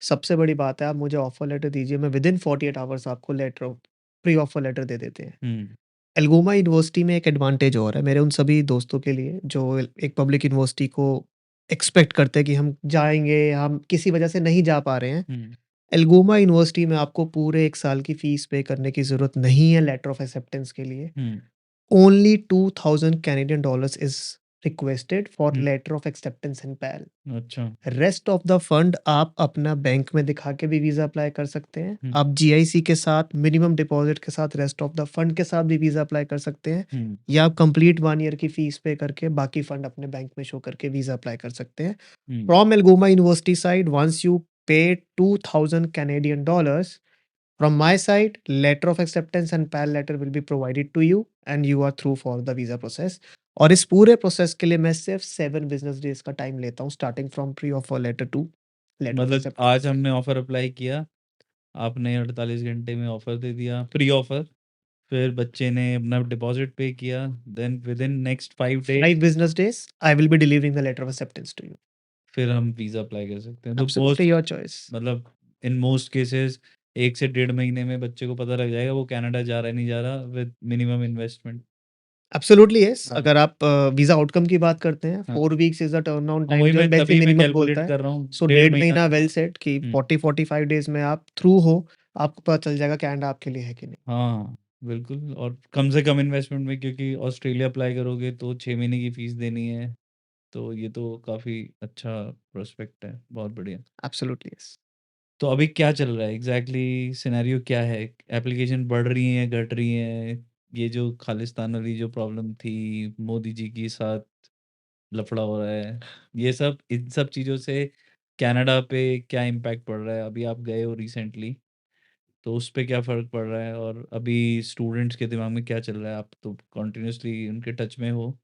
Speaker 2: सबसे बड़ी बात है, आप मुझे ऑफर लेटर दीजिए, मैं विदिन 48 आवर्स आपको लेटर प्री ऑफर लेटर दे देते हैं।
Speaker 1: हुँ,
Speaker 2: एल्गोमा यूनिवर्सिटी में एक एडवांटेज और है मेरे उन सभी दोस्तों के लिए जो एक पब्लिक यूनिवर्सिटी को एक्सपेक्ट करते हैं कि हम जाएँगे, हम किसी वजह से नहीं जा पा रहे हैं।
Speaker 1: हुँ,
Speaker 2: एल्गोमा यूनिवर्सिटी में आपको पूरे 1 साल की फीस पे करने की ज़रूरत नहीं है लेटर ऑफ एक्सेप्टेंस के लिए।
Speaker 1: Hmm,
Speaker 2: only 2000 Canadian dollars is requested for
Speaker 1: hmm,
Speaker 2: letter of acceptance and PAL.
Speaker 1: अच्छा,
Speaker 2: रेस्ट ऑफ द फंड आप अपना बैंक में दिखा के भी वीज़ा अप्लाई कर सकते हैं।
Speaker 1: हुँ,
Speaker 2: आप जीआईसी के साथ मिनिमम डिपॉज़िट के साथ रेस्ट ऑफ द फंड के साथ भी वीज़ा अप्लाई कर सकते हैं,
Speaker 1: हुँ,
Speaker 2: या आप कंप्लीट 1 ईयर की फीस पे करके बाकी फंड अपने बैंक में शो करके वीज़ा अप्लाई कर सकते हैं।
Speaker 1: Hmm,
Speaker 2: from Algoma university side, once you pay 2000 Canadian dollars from my side, letter of acceptance and PAL letter will be provided to you and you are through for the visa process. और इस पूरे process के लिए मैं सिर्फ 7 business days का time लेता हूँ, starting from pre offer letter to letter of
Speaker 1: मतलब आज
Speaker 2: एक्सेप्टेंस।
Speaker 1: हमने ऑफ़र अप्लाई किया, आपने 48 घंटे में ऑफ़र दे दिया, प्री ऑफ़र, फिर बच्चे ने अपना डिपॉज़िट पे किया, then within next 5 days
Speaker 2: 5 business days I will be delivering the letter of acceptance to you.
Speaker 1: फिर हम वीज़ा अप्लाई कर सकते हैं। तो
Speaker 2: एब्सोल्युटली
Speaker 1: मोस्ट
Speaker 2: योर चॉइस।
Speaker 1: मतलब इन मोस्ट केसेस 1 से डेढ़ महीने में बच्चे को पता लग जाएगा वो कनाडा जा रहा है, नहीं जा रहा with minimum investment.
Speaker 2: Absolutely yes.
Speaker 1: हाँ,
Speaker 2: अगर आप वीज़ा आउटकम की बात करते हैं,
Speaker 1: हाँ।
Speaker 2: 4 वीक्स इज़ द टर्नअराउंड
Speaker 1: हाँ,
Speaker 2: टाइम
Speaker 1: वही
Speaker 2: जो
Speaker 1: मैं
Speaker 2: एम्बेसी
Speaker 1: तभी मैं
Speaker 2: मिनिमम बोलता
Speaker 1: कैलकुलेट
Speaker 2: है।
Speaker 1: कर रहा हूँ,
Speaker 2: सो
Speaker 1: डेढ़
Speaker 2: डेढ़
Speaker 1: महीना
Speaker 2: महीना
Speaker 1: तो
Speaker 2: वेल सेट कि
Speaker 1: हुँ,
Speaker 2: 40-45 डेज़ में आप थ्रू हो, आपको पता चल जाएगा कनाडा आपके लिए है कि नहीं।
Speaker 1: हाँ, बिल्कुल और कम से कम इन्वेस्टमेंट में क्योंकि ऑस्ट्रेलिया अप्लाई करोगे तो 6 महीने की फ़ीस देनी है, तो ये तो काफ़ी अच्छा प्रोस्पेक्ट है, बहुत बढ़िया।
Speaker 2: Absolutely yes.
Speaker 1: तो अभी क्या चल रहा है एग्ज़ैक्टली सिनेरियो क्या है? एप्लीकेशन बढ़ रही हैं, घट रही हैं? ये जो खालिस्तान वाली जो प्रॉब्लम थी, मोदी जी के साथ लफड़ा हो रहा है, ये सब इन सब चीज़ों से कनाडा पे क्या इम्पैक्ट पड़ रहा है? अभी आप गए हो रिसेंटली, तो उस पे क्या फ़र्क पड़ रहा है? और अभी स्टूडेंट्स के दिमाग में क्या चल रहा है? आप तो कंटीन्यूअसली उनके टच में हो।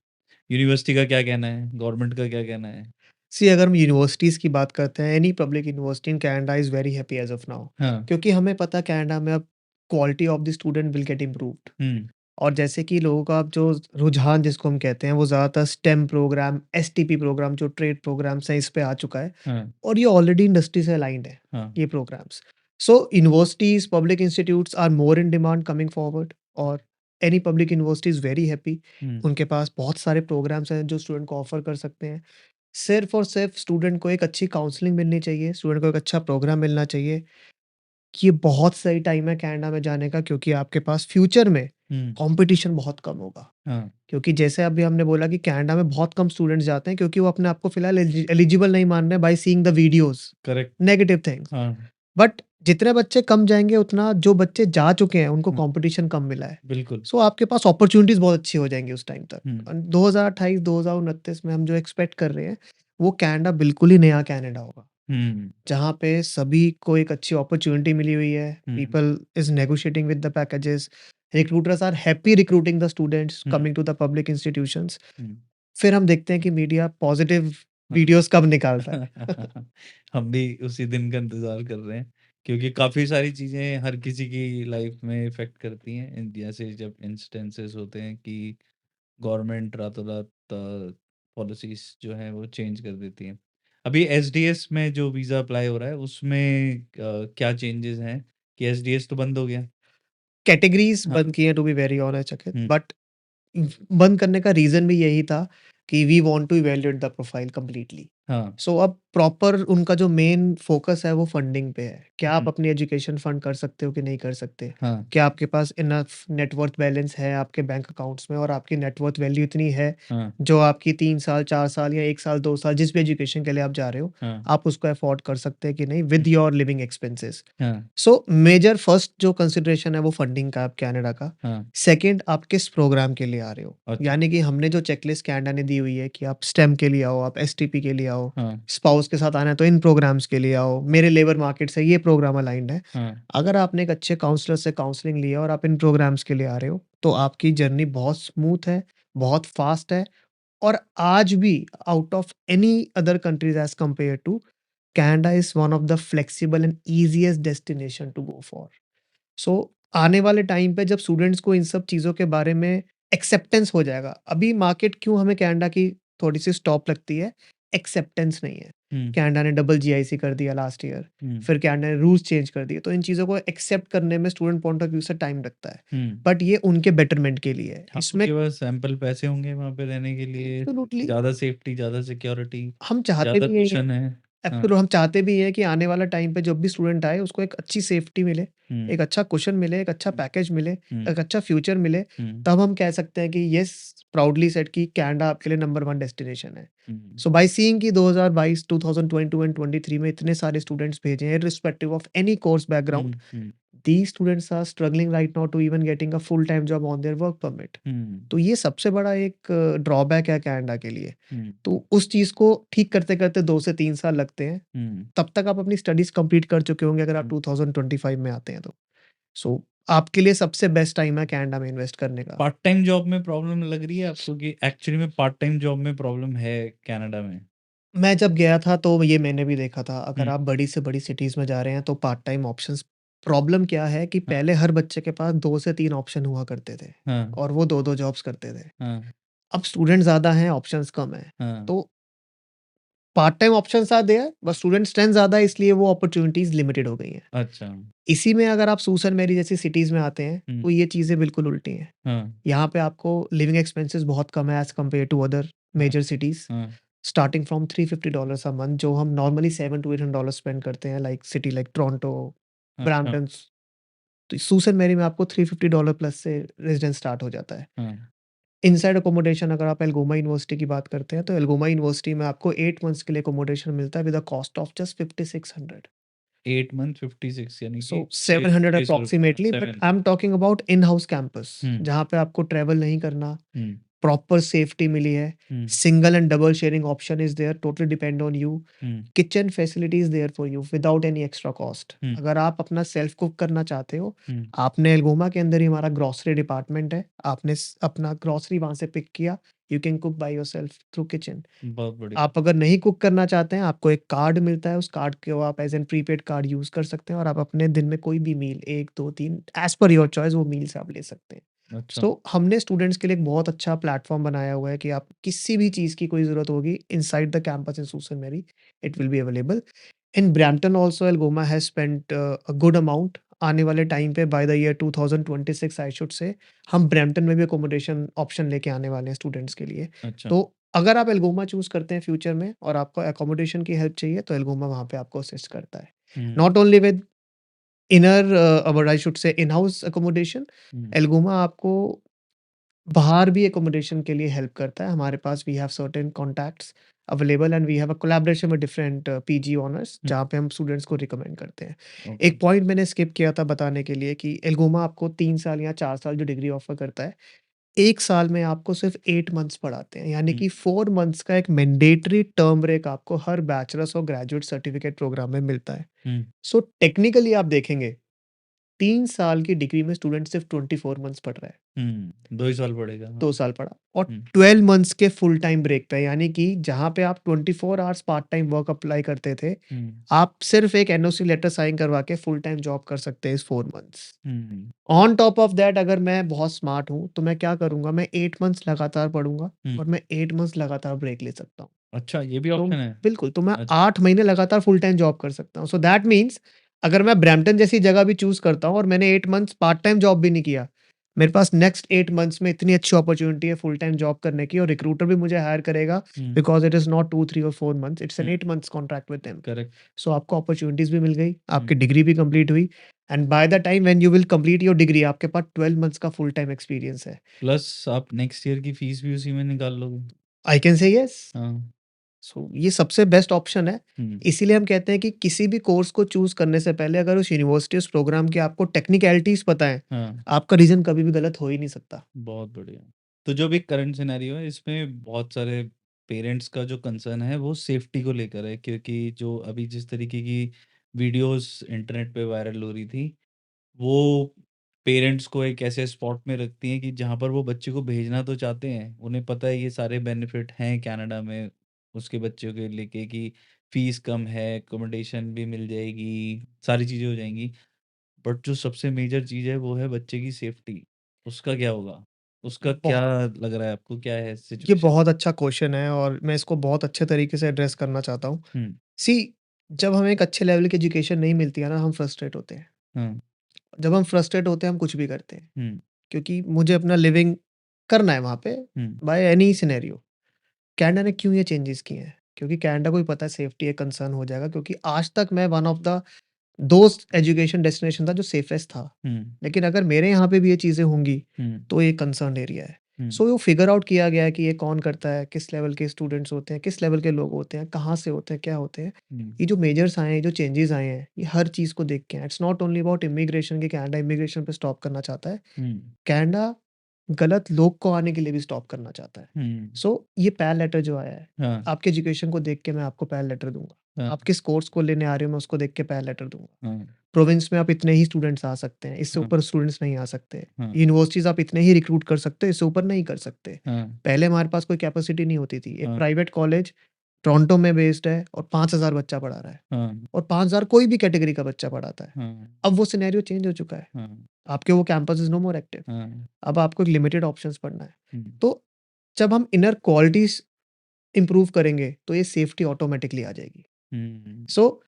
Speaker 1: यूनिवर्सिटी का क्या कहना है? गवर्नमेंट का क्या कहना है?
Speaker 2: सी, अगर हम यूनिवर्सिटीज़ की बात करते हैं, any public university in Canada is very happy as of now,
Speaker 1: हाँ,
Speaker 2: क्योंकि हमें पता है कनाडा में अब quality of the student will get improved.
Speaker 1: Hmm,
Speaker 2: और जैसे कि लोगों का अब जो रुझान जिसको हम कहते हैं, वो ज़्यादातर स्टेम प्रोग्राम, एसटीपी प्रोग्राम जो ट्रेड प्रोग्राम्स हैं, इस पे आ चुका है
Speaker 1: हाँ,
Speaker 2: और ये ऑलरेडी इंडस्ट्री से अलाइन्ड है,
Speaker 1: हाँ,
Speaker 2: ये programmes. So universities, public institutes are more in demand coming forward, और any public university is very happy.
Speaker 1: Hmm,
Speaker 2: उनके पास बहुत सारे प्रोग्राम्स हैं जो स्टूडेंट को ऑफ़र कर सकते हैं। सिर्फ़ और सिर्फ़ स्टूडेंट को एक अच्छी काउंसलिंग मिलनी चाहिए, स्टूडेंट को एक अच्छा प्रोग्राम मिलना चाहिए। ये बहुत सही टाइम है कनाडा में जाने का, क्योंकि आपके पास फ्यूचर में
Speaker 1: हुँ,
Speaker 2: कॉम्पिटिशन बहुत कम होगा।
Speaker 1: हाँ,
Speaker 2: क्योंकि जैसे अभी हमने बोला कि कनाडा में बहुत कम स्टूडेंट्स जाते हैं क्योंकि वो अपने आप को फिलहाल एलिजिबल नहीं मान रहे by seeing the videos,
Speaker 1: correct,
Speaker 2: negative things.
Speaker 1: हाँ,
Speaker 2: बट जितने बच्चे कम जाएँगे, उतना जो बच्चे जा चुके हैं उनको
Speaker 1: हुँ,
Speaker 2: कॉम्पिटिशन कम मिला है।
Speaker 1: बिल्कुल,
Speaker 2: सो आपके पास अपॉर्च्युनिटीज़ बहुत अच्छी हो जाएँगी उस टाइम तक।
Speaker 1: हुँ,
Speaker 2: 2028, 2029 में हम जो एक्सपेक्ट कर रहे हैं, वो कनाडा बिल्कुल ही नया कनाडा होगा।
Speaker 1: हुँ,
Speaker 2: जहाँ पे सभी को एक अच्छी अपॉर्च्युनिटी मिली हुई है।
Speaker 1: Hmm,
Speaker 2: people is negotiating with the packages. Recruiters are happy recruiting the students
Speaker 1: hmm,
Speaker 2: coming to the public institutions.
Speaker 1: Hmm,
Speaker 2: फिर हम देखते हैं कि मीडिया पॉजिटिव वीडियोस कब निकालता है।
Speaker 1: हम भी उसी दिन का इंतजार कर रहे हैं, क्योंकि काफी सारी चीजें हर किसी की लाइफ में इफेक्ट करती हैं। जैसे जब इंस्टेंसेस होते हैं कि गवर्नमेंट रातों रात पॉलिसीज जो है वो चेंज कर देती है। अभी एसडीएस में जो वीजा अप्लाई हो रहा है उसमें क्या चेंजेस हैं कि एसडीएस तो बंद हो गया।
Speaker 2: कैटेगरीज
Speaker 1: हाँ।
Speaker 2: बंद किए हैं, टू बी वेरी ऑनेस्ट चकित,
Speaker 1: हम्म,
Speaker 2: बट बंद करने का रीज़न भी यही था कि we want to evaluate the profile completely.
Speaker 1: हाँ।
Speaker 2: सो अब प्रॉपर उनका जो मेन फ़ोकस है वो फंडिंग पे है। क्या आप
Speaker 1: हम्म,
Speaker 2: अपनी एजुकेशन फंड कर सकते हो कि नहीं कर सकते?
Speaker 1: हाँ।
Speaker 2: क्या आपके पास इनफ नेट वर्थ बैलेंस है आपके बैंक अकाउंट्स में और आपकी नेट वर्थ वैल्यू इतनी है,
Speaker 1: हाँ।
Speaker 2: जो आपकी 3 साल, 4 साल या 1 साल, 2 साल जिस भी एजुकेशन के लिए आप जा रहे हो,
Speaker 1: हाँ।
Speaker 2: आप उसको अफ़ोर्ड कर सकते हैं कि नहीं विद योर लिविंग एक्सपेंसेस।
Speaker 1: हाँ।
Speaker 2: सो मेजर फर्स्ट जो कंसिडरेशन है वो फंडिंग का है कनाडा का।
Speaker 1: हाँ।
Speaker 2: सेकंड, आप किस प्रोग्राम के लिए आ रहे हो?
Speaker 1: अच्छा।
Speaker 2: यानी कि हमने जो चेकलिस्ट कनाडा ने दी हुई है कि आप स्टेम के लिए आओ, आप एसटीपी के लिए आओ,
Speaker 1: हाँ।
Speaker 2: स्पाउस के साथ आना है तो इन प्रोग्राम्स के लिए आओ, मेरे लेबर मार्केट से ये प्रोग्राम अलाइन्ड है।
Speaker 1: हाँ।
Speaker 2: अगर आपने एक अच्छे काउंसलर से काउंसलिंग लिया और आप इन प्रोग्राम्स के लिए आ रहे हो, तो आपकी जर्नी बहुत स्मूथ है, बहुत फास्ट है और आज भी out of any other countries as compare to, Canada is one of the flexible and easiest destination to go for. So आने वाले टाइम पे जब स्टूडेंट्स को इन सब चीज़ों के बारे में एक्सेप्टेंस हो जाएगा, अभी मार्केट क्यों हमें कनाडा की थोड़ी-सी स्टॉप लगती है, एक्सेप्टेंस नहीं है।
Speaker 1: हम्म,
Speaker 2: कनाडा ने डबल जीआईसी कर दिया लास्ट ईयर,
Speaker 1: हम्म,
Speaker 2: फिर कनाडा ने रूल्स चेंज कर दिए, तो इन चीज़ों को एक्सेप्ट करने में स्टूडेंट पॉइंट ऑफ व्यू से टाइम लगता है।
Speaker 1: हम्म।
Speaker 2: बट ये उनके बेटरमेंट के लिए है।
Speaker 1: हाँ,
Speaker 2: इसमें
Speaker 1: उनके पास सैंपल पैसे होंगे वहाँ पे रहने के लिए,
Speaker 2: एब्सोल्युटली
Speaker 1: ज़्यादा सेफ्टी, ज़्यादा सिक्योरिटी,
Speaker 2: हम चाहते
Speaker 1: ज़्यादा
Speaker 2: भी यही हैं।
Speaker 1: कुशन है। हाँ।
Speaker 2: एब्सोल्यूट हम चाहते भी हैं कि आने वाला टाइम पे जब भी स्टूडेंट आए उसको एक अच्छी सेफ्टी मिले,
Speaker 1: हम्म,
Speaker 2: एक अच्छा कुशन मिले, एक अच्छा
Speaker 1: हम्म,
Speaker 2: पैकेज मिले,
Speaker 1: हम्म,
Speaker 2: एक अच्छा फ्यूचर मिले,
Speaker 1: हम्म,
Speaker 2: तब हम कह सकते हैं कि येस प्राउडली सेड कि कनाडा आपके लिए नंबर 1 डेस्टिनेशन है।
Speaker 1: हम्म,
Speaker 2: सो बाय सीइंग कि 2022, 2022 एंड 23 में इतने सारे स्टूडेंट्स भेजे हैं irrespective of any course background,
Speaker 1: hmm,
Speaker 2: these students are struggling right now to even getting a full time job on their work permit.
Speaker 1: हम्म,
Speaker 2: तो ये सबसे बड़ा एक ड्रॉबैक है कनाडा के लिए।
Speaker 1: हम्म,
Speaker 2: तो उस चीज़ को ठीक करते-करते 2 से 3 साल लगते हैं।
Speaker 1: हम्म,
Speaker 2: तब तक आप अपनी स्टडीज़ कंप्लीट कर चुके होंगे अगर आप
Speaker 1: हम्म।
Speaker 2: 2025 में आते हैं तो। सो आपके लिए सबसे बेस्ट टाइम है कनाडा में इन्वेस्ट करने का।
Speaker 1: पार्ट टाइम जॉब में प्रॉब्लम लग रही है आपको कि एक्चुअली में पार्ट टाइम जॉब में प्रॉब्लम है कनाडा में?
Speaker 2: मैं जब गया था तो ये मैंने भी देखा था, अगर
Speaker 1: हम्म,
Speaker 2: आप बड़ी से बड़ी सिटीज़ में जा रहे हैं तो पार्ट टाइम ऑप्शंस, प्रॉब्लम क्या है कि
Speaker 1: हाँ,
Speaker 2: पहले हर बच्चे के पास 2 से 3 ऑप्शन हुआ करते थे
Speaker 1: हाँ,
Speaker 2: और वो 2-2 जॉब्स करते थे।
Speaker 1: हाँ,
Speaker 2: अब स्टूडेंट ज़्यादा हैं, ऑप्शंस कम हैं।
Speaker 1: हाँ।
Speaker 2: तो part time options are there, but student strength ज़्यादा है इसलिए वो अपॉर्च्युनिटीज़ लिमिटेड हो गई हैं।
Speaker 1: अच्छा।
Speaker 2: इसी में अगर आप सूसन मेरी जैसी सिटीज़ में आते हैं,
Speaker 1: हम्म,
Speaker 2: तो ये चीज़ें बिल्कुल उल्टी हैं।
Speaker 1: हाँ,
Speaker 2: यहाँ पे आपको लिविंग एक्सपेंसेस बहुत कम है एज़ कम्पेयर टू अदर
Speaker 1: हाँ,
Speaker 2: मेजर सिटीज़।
Speaker 1: हाँ,
Speaker 2: स्टार्टिंग फ्रॉम $350 अ मंथ, जो हम नॉर्मली $700 to $800 स्पेंड करते हैं, लाइक सिटी लाइक टोरंटो,
Speaker 1: अच्छा।
Speaker 2: ब्रैम्पटन। तो सूसन मेरी में आपको $350 प्लस से रेज़िडेंस स्टार्ट हो जाता है।
Speaker 1: हाँ।
Speaker 2: इनसाइड अकोमोडेशन अगर आप एल्गोमा यूनिवर्सिटी की बात करते हैं, तो एल्गोमा यूनिवर्सिटी में आपको 8 मंथ्स के लिए अकोमोडेशन मिलता है with a cost of just 5600।
Speaker 1: 8 month 56 यानी
Speaker 2: सो
Speaker 1: कि
Speaker 2: 700
Speaker 1: 600 रुपये
Speaker 2: approximately, but
Speaker 1: 7।
Speaker 2: I am talking about in house campus,
Speaker 1: hmm,
Speaker 2: जहाँ पे आपको ट्रैवल नहीं करना,
Speaker 1: हुँ,
Speaker 2: प्रॉपर सेफ्टी मिली है,
Speaker 1: hmm,
Speaker 2: single and double sharing option is there, totally depend on you.
Speaker 1: Hmm,
Speaker 2: kitchen facility is there for you without any extra cost.
Speaker 1: Hmm,
Speaker 2: अगर आप अपना सेल्फ कुक करना चाहते हो,
Speaker 1: हुँ।
Speaker 2: आपने एल्गोमा के अंदर ही हमारा ग्रोसरी डिपार्टमेंट है, आपने अपना ग्रोसरी वहाँ से पिक किया, you can cook by yourself through kitchen.
Speaker 1: बहुत बढ़िया।
Speaker 2: आप अगर नहीं कुक करना चाहते हैं, आपको एक कार्ड मिलता है, उस कार्ड को आप as an prepaid card use कर सकते हैं और आप अपने दिन में कोई भी मील 1, 2, 3 एज़ पर योर चॉइस वो मील्स आप ले सकते हैं।
Speaker 1: अच्छा।
Speaker 2: सो हमने स्टूडेंट्स के लिए एक बहुत अच्छा प्लेटफ़ॉर्म बनाया हुआ है कि आप किसी भी चीज़ की कोई ज़रूरत होगी इनसाइड द कैंपस इन सूसन Marie, it will be available. In Brampton also Algoma has spent a good amount. आने वाले टाइम पे by the year 2026 I should say, हम ब्रैम्पटन में भी अकोमोडेशन ऑप्शन लेके आने वाले हैं स्टूडेंट्स के लिए।
Speaker 1: अच्छा।
Speaker 2: तो अगर आप एल्गोमा चूज़ करते हैं फ्यूचर में और आपको अकोमोडेशन की हेल्प चाहिए, तो एल्गोमा वहाँ पे आपको असिस्ट करता है।
Speaker 1: हुँ,
Speaker 2: नॉट ओनली विद इनर और आई शुड से इन हाउस अकोमोडेशन,
Speaker 1: हुँ,
Speaker 2: एल्गोमा आपको बाहर भी अकोमोडेशन के लिए हेल्प करता है। हमारे पास we have certain contacts available and we have a collaboration with different PG owners,
Speaker 1: hmm,
Speaker 2: जहाँ पे हम स्टूडेंट्स को रिकमेंड करते हैं।
Speaker 1: ओके।
Speaker 2: एक पॉइंट मैंने स्किप किया था बताने के लिए कि एल्गोमा आपको 3 साल या 4 साल जो डिग्री ऑफ़र करता है, 1 साल में आपको सिर्फ़ 8 मंथ्स पढ़ाते हैं। यानी
Speaker 1: हुँ,
Speaker 2: कि 4 मंथ्स का एक मैंडेटरी टर्म ब्रेक आपको हर बैचलर्स और ग्रेजुएट सर्टिफ़िकेट प्रोग्राम में मिलता है।
Speaker 1: हुँ,
Speaker 2: सो टेक्निकली आप देखेंगे, 3 साल की डिग्री में स्टूडेंट सिर्फ 24 मंथ्स पढ़ रहा है,
Speaker 1: 2 ही साल पड़ेगा।
Speaker 2: 2 साल पढ़ा और
Speaker 1: हुँ,
Speaker 2: 12 मंथ्स के फुल टाइम ब्रेक पे, यानी कि जहाँ पे आप 24 hours part time work apply करते थे,
Speaker 1: हुँ,
Speaker 2: आप सिर्फ एक एनओसी लेटर साइन करवा के फुल टाइम जॉब कर सकते हैं इस 4 months.
Speaker 1: Hmm,
Speaker 2: on top of that अगर मैं बहुत स्मार्ट हूँ, तो मैं क्या करूँगा, मैं 8 मंथ्स लगातार पढ़ूँगा
Speaker 1: हुँ।
Speaker 2: और मैं 8 मंथ्स लगातार ब्रेक ले सकता हूँ।
Speaker 1: अच्छा, ये भी
Speaker 2: तो
Speaker 1: ऑप्शन है?
Speaker 2: बिल्कुल, तो मैं
Speaker 1: अच्छा,
Speaker 2: 8 महीने लगातार फुल टाइम जॉब कर सकता हूँ। सो दैट मीन्स अगर मैं ब्रैम्पटन जैसी जगह भी चूज़ करता हूँ और मैंने 8 मंथ्स पार्ट टाइम जॉब भी नहीं किया, मेरे पास नेक्स्ट 8 मंथ्स में इतनी अच्छी अपॉर्च्युनिटी है फुल टाइम जॉब करने की और रिक्रूटर भी मुझे हायर करेगा
Speaker 1: hmm,
Speaker 2: because it is not 2, 3 और 4 months, it's an
Speaker 1: hmm,
Speaker 2: 8 months contract with them.
Speaker 1: Correct.
Speaker 2: So आपको अपॉर्च्युनिटीज़ भी मिल गई,
Speaker 1: हुँ,
Speaker 2: आपकी डिग्री भी कंप्लीट हुई and by the time when you will complete your degree आपके पास 12 मंथ्स का फुल टाइम एक्सपीरियंस है।
Speaker 1: प्लस आप नेक्स्ट ईयर की फीस भी उसी में निकाल लोगे।
Speaker 2: I can say yes.
Speaker 1: हाँ,
Speaker 2: सो ये सबसे बेस्ट ऑप्शन है।
Speaker 1: हुँ,
Speaker 2: इसीलिए हम कहते हैं कि किसी भी कोर्स को चूज़ करने से पहले अगर उस यूनिवर्सिटी, उस प्रोग्राम की आपको टेक्निकैलिटीज़ पता है,
Speaker 1: हाँ,
Speaker 2: आपका रीज़न कभी भी गलत हो ही नहीं सकता।
Speaker 1: बहुत बढ़िया। तो जो भी करंट सिनेरियो है, इसमें बहुत सारे पेरेंट्स का जो कंसर्न है, वो सेफ्टी को लेकर है, क्योंकि जो अभी जिस तरीके की वीडियोज़ इंटरनेट पे वायरल हो रही थी, वो पेरेंट्स को एक ऐसे स्पॉट में रखती हैं कि जहाँ पर वो बच्चे को भेजना तो चाहते हैं, उन्हें पता है ये सारे बेनिफिट हैं कनाडा में उसके बच्चों के लेके कि फीस कम है, अकोमोडेशन भी मिल जाएगी, सारी चीज़ें हो जाएँगी। बट जो सबसे मेजर चीज़ है वो है बच्चे की सेफ्टी। उसका क्या होगा? उसका क्या
Speaker 2: बहुत
Speaker 1: लग रहा है आपको, क्या है
Speaker 2: ये
Speaker 1: सिचुएशन?
Speaker 2: बहुत अच्छा क्वेश्चन है और मैं इसको बहुत अच्छे तरीके से एड्रेस करना चाहता हूँ।
Speaker 1: हुँ,
Speaker 2: सी जब हमें एक अच्छे लेवल की एजुकेशन नहीं मिलती है ना, हम फ्रस्ट्रेट होते हैं।
Speaker 1: हाँ,
Speaker 2: जब हम फ्रस्ट्रेट होते हैं, हम कुछ भी करते हैं
Speaker 1: हुँ,
Speaker 2: क्योंकि मुझे अपना लिविंग करना है वहाँ पे
Speaker 1: हुँ,
Speaker 2: बाय एनी सिनेरियो। कनाडा ने क्यों ये चेंजेस किए हैं? क्योंकि कनाडा को भी पता है सेफ्टी एक कंसर्न हो जाएगा क्योंकि आज तक मैं वन ऑफ द दोस्त एजुकेशन डेस्टिनेशन था जो सेफेस्ट था।
Speaker 1: हुँ,
Speaker 2: लेकिन अगर मेरे यहाँ पे भी ये चीज़ें होंगी,
Speaker 1: हुँ,
Speaker 2: तो ये कंसर्न्ड एरिया है।
Speaker 1: हुँ,
Speaker 2: सो वो फिगर आउट किया गया है कि ये कौन करता है, किस लेवल के स्टूडेंट्स होते हैं, किस लेवल के लोग होते हैं, कहाँ से होते हैं, क्या होते हैं।
Speaker 1: हुँ,
Speaker 2: ये जो मेजर्स आए हैं, जो चेंजेज़ आए हैं, ये हर चीज़ को देख के हैं। It's not only about immigration कि कनाडा इमिग्रेशन पे स्टॉप करना चाहता है।
Speaker 1: हुँ,
Speaker 2: कनाडा गलत लोग को आने के लिए भी स्टॉप करना चाहता है।
Speaker 1: हुँ,
Speaker 2: सो ये पैल लेटर जो आया है,
Speaker 1: हाँ,
Speaker 2: आपके एजुकेशन को देख के मैं आपको पैल लेटर दूँगा।
Speaker 1: हाँ,
Speaker 2: आप किस कोर्स को लेने आ रहे हो, मैं उसको देख के पैल लेटर दूँगा।
Speaker 1: हाँ,
Speaker 2: प्रोविंस में आप इतने ही स्टूडेंट्स आ सकते हैं, इससे
Speaker 1: हाँ,
Speaker 2: ऊपर स्टूडेंट्स नहीं आ सकते।
Speaker 1: हाँ,
Speaker 2: यूनिवर्सिटीज़ आप इतने ही रिक्रूट कर सकते हो, इससे ऊपर नहीं कर सकते।
Speaker 1: हाँ,
Speaker 2: पहले हमारे पास कोई कैपेसिटी नहीं होती थी। एक
Speaker 1: हाँ,
Speaker 2: प्राइवेट कॉलेज टोरंटो में बेस्ड है और 5,000 बच्चा पढ़ा रहा है
Speaker 1: हाँ,
Speaker 2: और 5,000 कोई भी कैटेगरी का बच्चा पढ़ाता है।
Speaker 1: हाँ,
Speaker 2: अब वो सिनेरियो चेंज हो चुका है।
Speaker 1: हाँ,
Speaker 2: आपके वो campus is no more active.
Speaker 1: हाँ,
Speaker 2: अब आपको एक लिमिटेड ऑप्शंस पढ़ना है।
Speaker 1: हुँ,
Speaker 2: तो जब हम इनर क्वालिटीज़ इम्प्रूव करेंगे, तो ये सेफ्टी ऑटोमैटिकली आ जाएगी।
Speaker 1: हुँ,
Speaker 2: सो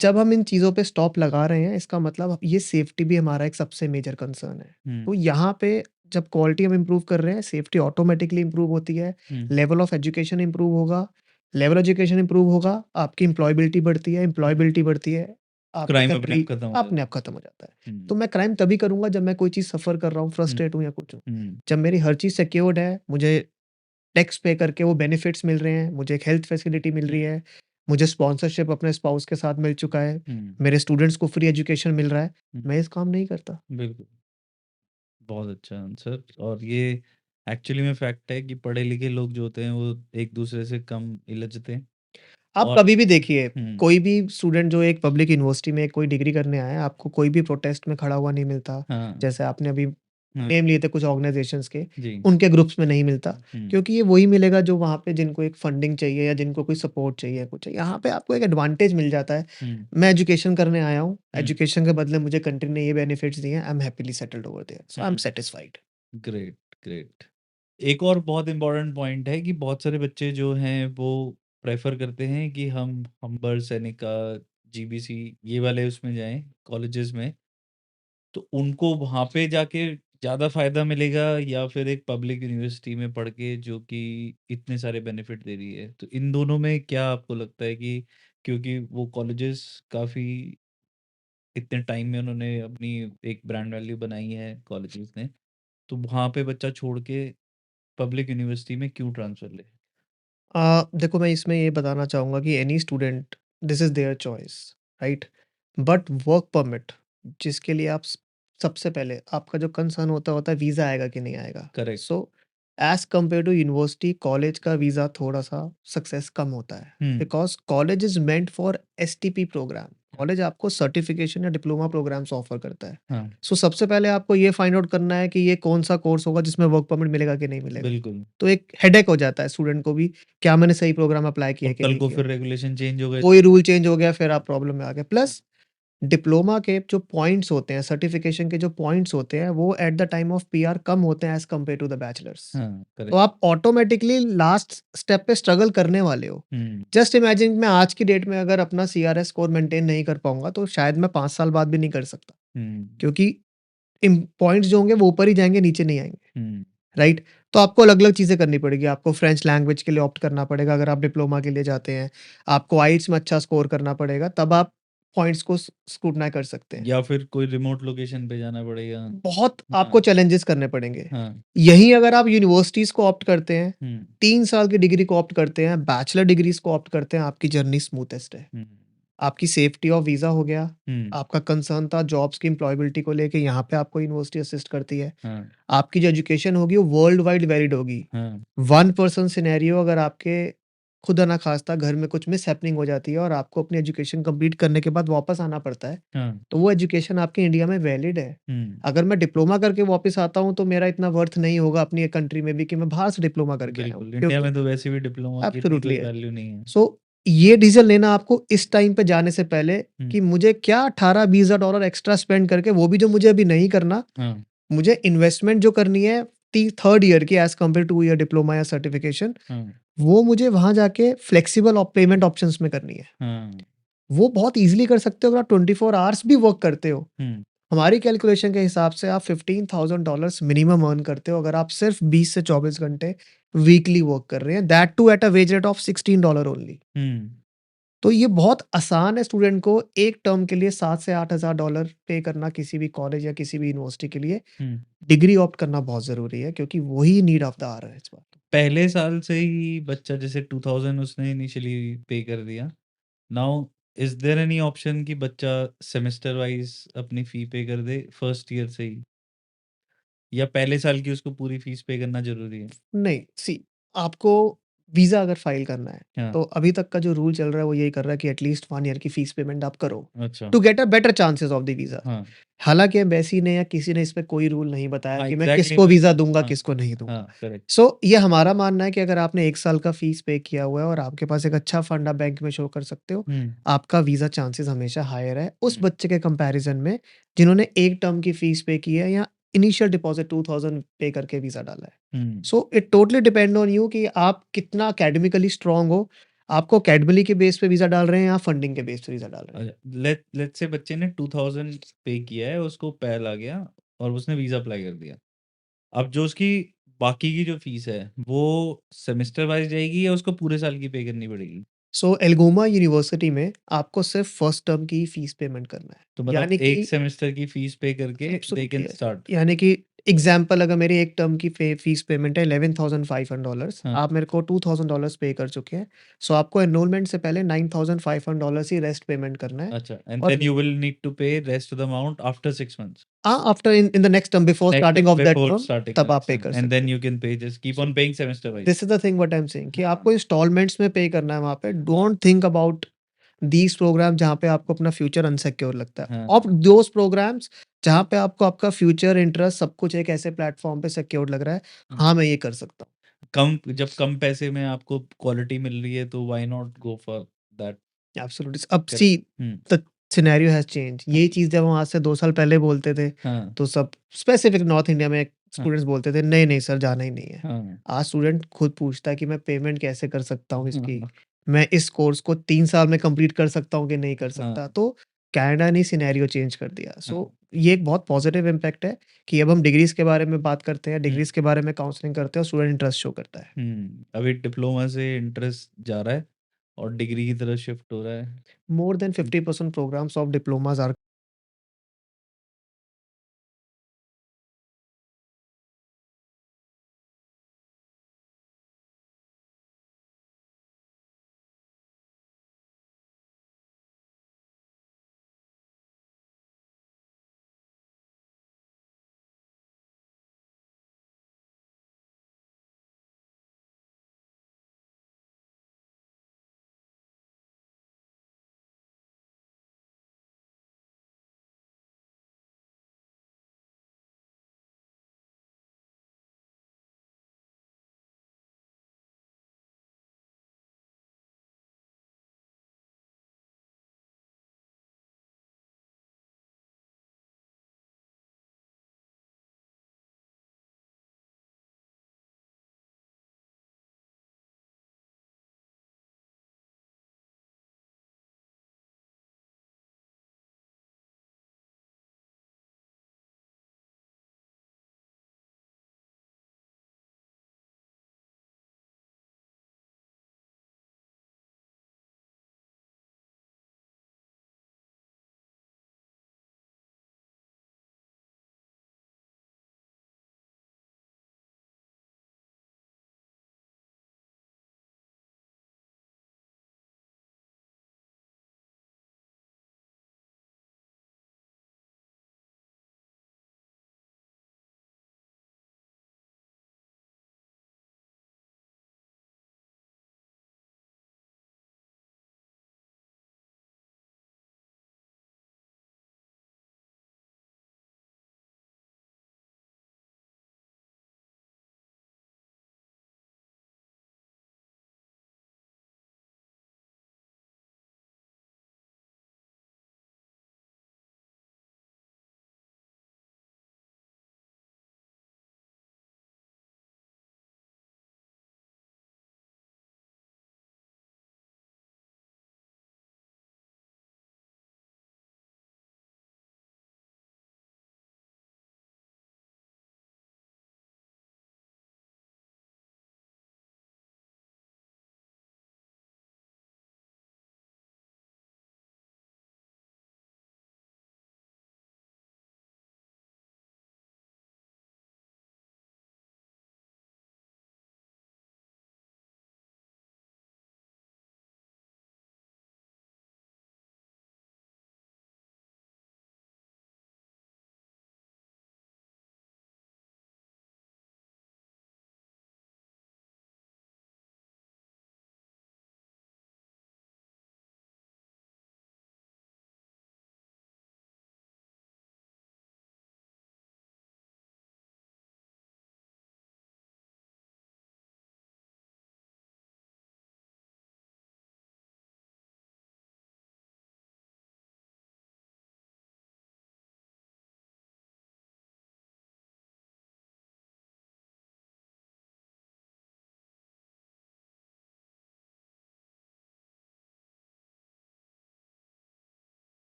Speaker 2: जब हम इन चीज़ों पे स्टॉप लगा रहे हैं, इसका मतलब ये सेफ्टी भी हमारा एक सबसे मेजर कंसर्न है।
Speaker 1: हुँ,
Speaker 2: तो यहाँ पे जब क्वालिटी हम इम्प्रूव कर रहे हैं, सेफ्टी ऑटोमैटिकली इम्प्रूव होती है,
Speaker 1: हुँ,
Speaker 2: लेवल ऑफ एजुकेशन इम्प्रूव होगा, लेवल एजुकेशन इम्प्रूव होगा, आपकी एम्प्लॉयबिलिटी बढ़ती है, एम्प्लॉयबिलिटी बढ़ती है, आपकी
Speaker 1: क्राइम अपने आप
Speaker 2: कंट्री
Speaker 1: खत्म हो
Speaker 2: अपने
Speaker 1: जाता
Speaker 2: आप
Speaker 1: है।
Speaker 2: खत्म हो जाता है।
Speaker 1: हुँ,
Speaker 2: तो मैं क्राइम तभी करूँगा जब मैं कोई चीज़ सफ़र कर रहा हूँ,
Speaker 1: हुँ,
Speaker 2: फ्रस्ट्रेट हूँ या कुछ हूँ।
Speaker 1: हुँ,
Speaker 2: जब मेरी हर चीज़ सिक्योर्ड है, मुझे टैक्स पे करके वो बेनिफिट्स मिल रहे हैं, मुझे एक हेल्थ फैसिलिटी मिल
Speaker 1: हुँ,
Speaker 2: रही है, मुझे स्पॉन्सरशिप अपने स्पाउस के साथ मिल चुका है,
Speaker 1: हुँ,
Speaker 2: मेरे स्टूडेंट्स को फ्री एजुकेशन मिल रहा है,
Speaker 1: हुँ,
Speaker 2: मैं इस काम नहीं करता।
Speaker 1: बिल्कुल। बहुत अच्छा आंसर। और ये एक्चुअली में फैक्ट है कि पढ़े लिखे लोग जो होते हैं वो एक दूसरे से कम इलझते हैं।
Speaker 2: आप
Speaker 1: और
Speaker 2: कभी भी देखिए,
Speaker 1: हुँ,
Speaker 2: कोई भी स्टूडेंट जो एक पब्लिक यूनिवर्सिटी में कोई डिग्री करने आया है, आपको कोई भी प्रोटेस्ट में खड़ा हुआ नहीं मिलता।
Speaker 1: हाँ,
Speaker 2: जैसे आपने अभी
Speaker 1: हाँ,
Speaker 2: नेम लिए थे कुछ ऑर्गनाइज़ेशंस के,
Speaker 1: जी,
Speaker 2: उनके ग्रुप्स में नहीं मिलता,
Speaker 1: हुँ,
Speaker 2: क्योंकि ये वही मिलेगा जो वहाँ पे जिनको एक फंडिंग चाहिए या जिनको कोई सपोर्ट चाहिए या कुछ चाहिए। यहाँ पे आपको एक एडवांटेज मिल जाता है,
Speaker 1: हुँ,
Speaker 2: मैं एजुकेशन करने आया हूँ,
Speaker 1: हुँ,
Speaker 2: एजुकेशन के बदले मुझे कंट्री ने ये बेनिफिट्स दिए हैं, I am happily settled over there, so I am
Speaker 1: hmm,
Speaker 2: satisfied.
Speaker 1: Great, great. एक और बहुत इम्पोर्टेंट पॉइंट है कि बहुत सारे बच्चे जो हैं वो प्रेफ़र करते हैं कि हम हम्बर, सैनिका, जीबीसी ये वाले उसमें जाएँ कॉलेजेस में। तो उनको वहाँ पे जाके ज़्यादा फ़ायदा मिलेगा या फिर एक पब्लिक यूनिवर्सिटी में पढ़ के जो कि इतने सारे बेनिफिट दे रही है। तो इन दोनों में क्या आपको लगता है कि क्योंकि वो कॉलेजेस काफ़ी इतने टाइम में उन्होंने अपनी एक ब्रांड वैल्यू बनाई है कॉलेजेस ने, तो वहाँ पे बच्चा छोड़ के पब्लिक यूनिवर्सिटी में क्यों ट्रांसफ़र ले?
Speaker 2: देखो मैं इसमें ये बताना चाहूँगा कि any student this is their choice, right? But work permit जिसके लिए आप सबसे पहले आपका जो कंसर्न होता है वीज़ा आएगा कि नहीं आएगा।
Speaker 1: Correct.
Speaker 2: So as compare to university college का वीज़ा थोड़ा सा सक्सेस कम होता है
Speaker 1: hmm
Speaker 2: because college is meant for STP programme. College आपको सर्टिफिकेशन या डिप्लोमा प्रोग्राम्स ऑफर करता है।
Speaker 1: हाँ
Speaker 2: सो सबसे पहले आपको ये फाइंड आउट करना है कि ये कौन सा कोर्स होगा जिसमें वर्क परमिट मिलेगा कि नहीं मिलेगा।
Speaker 1: बिल्कुल।
Speaker 2: तो एक हेडेक हो जाता है स्टूडेंट को भी, क्या मैंने सही प्रोग्राम अप्लाई किया
Speaker 1: और
Speaker 2: है कि
Speaker 1: कल
Speaker 2: नहीं
Speaker 1: को
Speaker 2: किया।
Speaker 1: फिर रेगुलेशन चेंज हो गए।
Speaker 2: कोई रूल चेंज हो गया फिर आप प्रॉब्लम में आ गए। प्लस डिप्लोमा के जो पॉइंट्स होते हैं, सर्टिफिकेशन के जो पॉइंट्स होते हैं, वो at the time of PR कम होते हैं as compare to the bachelors.
Speaker 1: हाँ
Speaker 2: तो
Speaker 1: करेक्ट।
Speaker 2: आप ऑटोमेटिकली लास्ट स्टेप पे स्ट्रगल करने वाले हो।
Speaker 1: हम्म
Speaker 2: जस्ट इमेजिन मैं आज की डेट में अगर अपना सीआरएस स्कोर मेंटेन नहीं कर पाऊंगा तो शायद मैं 5 साल बाद भी नहीं कर सकता,
Speaker 1: हम्म
Speaker 2: क्योंकि पॉइंट्स जो होंगे वो ऊपर ही जाएंगे, नीचे नहीं आएंगे।
Speaker 1: हम्म
Speaker 2: राइट। तो आपको अलग अलग चीज़ें करनी पड़ेगी। आपको फ्रेंच लैंग्वेज के लिए ऑप्ट करना पड़ेगा अगर आप डिप्लोमा के लिए जाते हैं। आपको आइट्स में अच्छा स्कोर करना पड़ेगा, तब आप पॉइंट्स को स्क्रूटनाइज कर सकते हैं।
Speaker 1: या फिर कोई रिमोट लोकेशन पे जाना पड़ेगा।
Speaker 2: बहुत
Speaker 1: हाँ
Speaker 2: आपको चैलेंजेस करने पड़ेंगे।
Speaker 1: हाँ
Speaker 2: यहीं अगर आप यूनिवर्सिटीज़ को ऑप्ट करते हैं,
Speaker 1: हम्म
Speaker 2: 3 साल की डिग्री को ऑप्ट करते हैं, बैचलर डिग्रीज़ को ऑप्ट करते हैं, आपकी जर्नी स्मूथेस्ट है।
Speaker 1: हम्म
Speaker 2: आपकी सेफ्टी ऑफ वीज़ा हो गया,
Speaker 1: हम्म
Speaker 2: आपका कंसर्न था जॉब्स की एम्प्लॉयबिलिटी को लेके, यहाँ पे आपको यूनिवर्सिटी असिस्ट करती है।
Speaker 1: हाँ
Speaker 2: आपकी जो एजुकेशन होगी वो वर्ल्ड वाइड वैलिड होगी।
Speaker 1: हाँ
Speaker 2: 1 पर्सन सिनेरियो अगर आपके खुदा ना खास्ता घर में कुछ मिसहैपनिंग हो जाती है और आपको अपनी एजुकेशन कंप्लीट करने के बाद वापस आना पड़ता है,
Speaker 1: हाँ
Speaker 2: तो वो एजुकेशन आपके इंडिया में वैलिड है।
Speaker 1: हम्म
Speaker 2: अगर मैं डिप्लोमा करके वापस आता हूँ तो मेरा इतना वर्थ नहीं होगा अपनी कंट्री में भी कि मैं बाहर से डिप्लोमा करके आया हूँ,
Speaker 1: बिल्कुल। इंडिया
Speaker 2: क्योंकि
Speaker 1: में तो वैसे भी डिप्लोमा की इतनी
Speaker 2: एब्सोल्युटली
Speaker 1: कोई
Speaker 2: है।
Speaker 1: वैल्यू नहीं है।
Speaker 2: सो ये डिसीजन लेना आपको इस टाइम पे जाने से पहले कि मुझे क्या $18-20 एक्स्ट्रा स्पेंड करके, वो भी जो मुझे अभी नहीं करना,
Speaker 1: हाँ
Speaker 2: मुझे इन्वेस्टमेंट जो करनी है थर्ड ईयर की as compare to year diploma या सर्टिफिकेशन,
Speaker 1: हाँ
Speaker 2: वो मुझे वहां जाके फ्लेक्सिबल पेमेंट ऑप्शंस में करनी है।
Speaker 1: हाँ
Speaker 2: वो बहुत इजीली कर सकते हो अगर आप 24 आवर्स भी वर्क करते हो।
Speaker 1: हम्म
Speaker 2: हमारी कैलकुलेशन के हिसाब से आप $15,000 मिनिमम अर्न करते हो अगर आप सिर्फ 20 से 24 घंटे वीकली वर्क कर रहे हैं, that too at a wage rate of $16 only.
Speaker 1: Hmm
Speaker 2: तो ये बहुत आसान है स्टूडेंट को एक टर्म के लिए $7,000 से $8,000 पे करना किसी भी कॉलेज या किसी भी यूनिवर्सिटी के लिए।
Speaker 1: हम्म
Speaker 2: डिग्री ऑप्ट करना बहुत ज़रूरी है क्योंकि वही नीड ऑफ द आवर है इस बात।
Speaker 1: पहले साल से ही बच्चा जैसे 2000 उसने इनिशियली पे कर दिया। Now is there any option कि बच्चा सेमेस्टर वाइज अपनी फी पे कर दे फर्स्ट ईयर से ही, या पहले साल की उसको पूरी फीस पे करना जरूरी है?
Speaker 2: नहीं, सी आपको वीज़ा अगर फाइल करना है,
Speaker 1: हाँ
Speaker 2: तो अभी तक का जो रूल चल रहा है वो यही कर रहा है कि एटलीस्ट 1 ईयर की फीस पेमेंट आप करो,
Speaker 1: अच्छा
Speaker 2: to get a better chances of the visa.
Speaker 1: हाँ
Speaker 2: हालाँकि एम्बेसी ने या किसी ने इस पे कोई रूल नहीं बताया
Speaker 1: हाँ
Speaker 2: कि मैं
Speaker 1: एग्जैक्टली
Speaker 2: किसको
Speaker 1: मैं
Speaker 2: वीज़ा दूँगा,
Speaker 1: हाँ
Speaker 2: किसको नहीं दूँगा।
Speaker 1: हाँ करेक्ट
Speaker 2: सो ये हमारा मानना है कि अगर आपने 1 साल का फीस पे किया हुआ है और आपके पास एक अच्छा फंड आप बैंक में शो कर सकते हो,
Speaker 1: हम्म
Speaker 2: आपका वीज़ा चांसेस हमेशा हायर है उस बच्चे के कंपैरिज़न में जिन्होंने 1 टर्म की फीस पे की है या इनिशियल डिपॉज़िट 2000 पे करके वीज़ा डाला है।
Speaker 1: Hmm
Speaker 2: so it totally depend on you कि आप कितना एकेडमिकली स्ट्रांग हो। आपको एकेडमी के बेस पे वीज़ा डाल रहे हैं या फंडिंग के बेस पे वीज़ा डाल रहे हैं।
Speaker 1: लेट्स से बच्चे ने 2000 पे किया है, उसको पैल आ गया और उसने वीजा अप्लाई कर दिया। अब जो उसकी बाकी की जो फीस है वो सेमेस्टर वाइज जाएगी या उसको पूरे साल की पे करनी पड़ेगी?
Speaker 2: सो एल्गोमा यूनिवर्सिटी में आपको सिर्फ फर्स्ट टर्म की फीस पेमेंट करना है।
Speaker 1: तो मतलब
Speaker 2: यानी
Speaker 1: एक
Speaker 2: कि
Speaker 1: सेमेस्टर की फीस पे करके दे
Speaker 2: एब्सोल्युटली
Speaker 1: कैन
Speaker 2: यस।
Speaker 1: स्टार्ट।
Speaker 2: यानी कि एग्ज़ाम्पल अगर मेरी एक टर्म की फीस पेमेंट है $11,500,
Speaker 1: हाँ
Speaker 2: आप मेरे को $2,000 पे कर चुके हैं। सो आपको एनरोलमेंट से पहले $9,500 ही रेस्ट पेमेंट करना है।
Speaker 1: अच्छा, एंड
Speaker 2: और
Speaker 1: then you will need to pay rest of the amount after 6 months.
Speaker 2: After in the next term before
Speaker 1: next
Speaker 2: starting of that
Speaker 1: before
Speaker 2: term,
Speaker 1: starting the
Speaker 2: तब आप
Speaker 1: नेक्स्ट
Speaker 2: पे
Speaker 1: term
Speaker 2: कर
Speaker 1: and
Speaker 2: सकते
Speaker 1: then
Speaker 2: हैं।
Speaker 1: You can pay just keep
Speaker 2: so
Speaker 1: on paying semester wise.
Speaker 2: This is the thing what I am saying कि
Speaker 1: हाँ
Speaker 2: आपको installments में पे करना है वहाँ पे। Don't think about these program जहाँ पे आपको अपना फ्यूचर अनसिक्योर लगता है।
Speaker 1: हाँ
Speaker 2: ऑप्ट दोज़ प्रोग्राम्स जहाँ पे आपको आपका फ्यूचर, इंटरेस्ट सब कुछ एक ऐसे प्लेटफ़ॉर्म पे सिक्योर्ड लग रहा है।
Speaker 1: हाँ।
Speaker 2: हाँ, मैं ये कर सकता हूँ।
Speaker 1: जब कम पैसे में आपको क्वालिटी मिल रही है तो why not go for that?
Speaker 2: Absolutely. अब see
Speaker 1: correct.
Speaker 2: The scenario has changed. यही चीज़ जब हम आज से 2 साल पहले बोलते थे,
Speaker 1: हाँ
Speaker 2: तो सब स्पेसिफिक नॉर्थ इंडिया में
Speaker 1: हाँ
Speaker 2: स्टूडेंट्स बोलते थे, "नहीं, नहीं सर, जाना ही नहीं है।"
Speaker 1: हाँ
Speaker 2: आज स्टूडेंट खुद पूछता है कि मैं पेमेंट कैसे कर सकता हूँ इसकी?
Speaker 1: हाँ
Speaker 2: मैं इस कोर्स को 3 साल में कंप्लीट कर सकता हूँ कि नहीं कर
Speaker 1: हाँ
Speaker 2: सकता? तो कनाडा ने सिनेरियो चेंज कर दिया।
Speaker 1: हाँ
Speaker 2: सो ये एक बहुत पॉजिटिव इम्पैक्ट है कि अब हम डिग्रीज़ के बारे में बात करते हैं,
Speaker 1: हम्म
Speaker 2: डिग्रीज़ के बारे में काउंसलिंग करते हैं और स्टूडेंट इंटरेस्ट शो करता है।
Speaker 1: अभी डिप्लोमा से इंटरेस्ट जा रहा है और डिग्री की तरफ शिफ्ट हो रहा है।
Speaker 2: More than 50% programs of diplomas are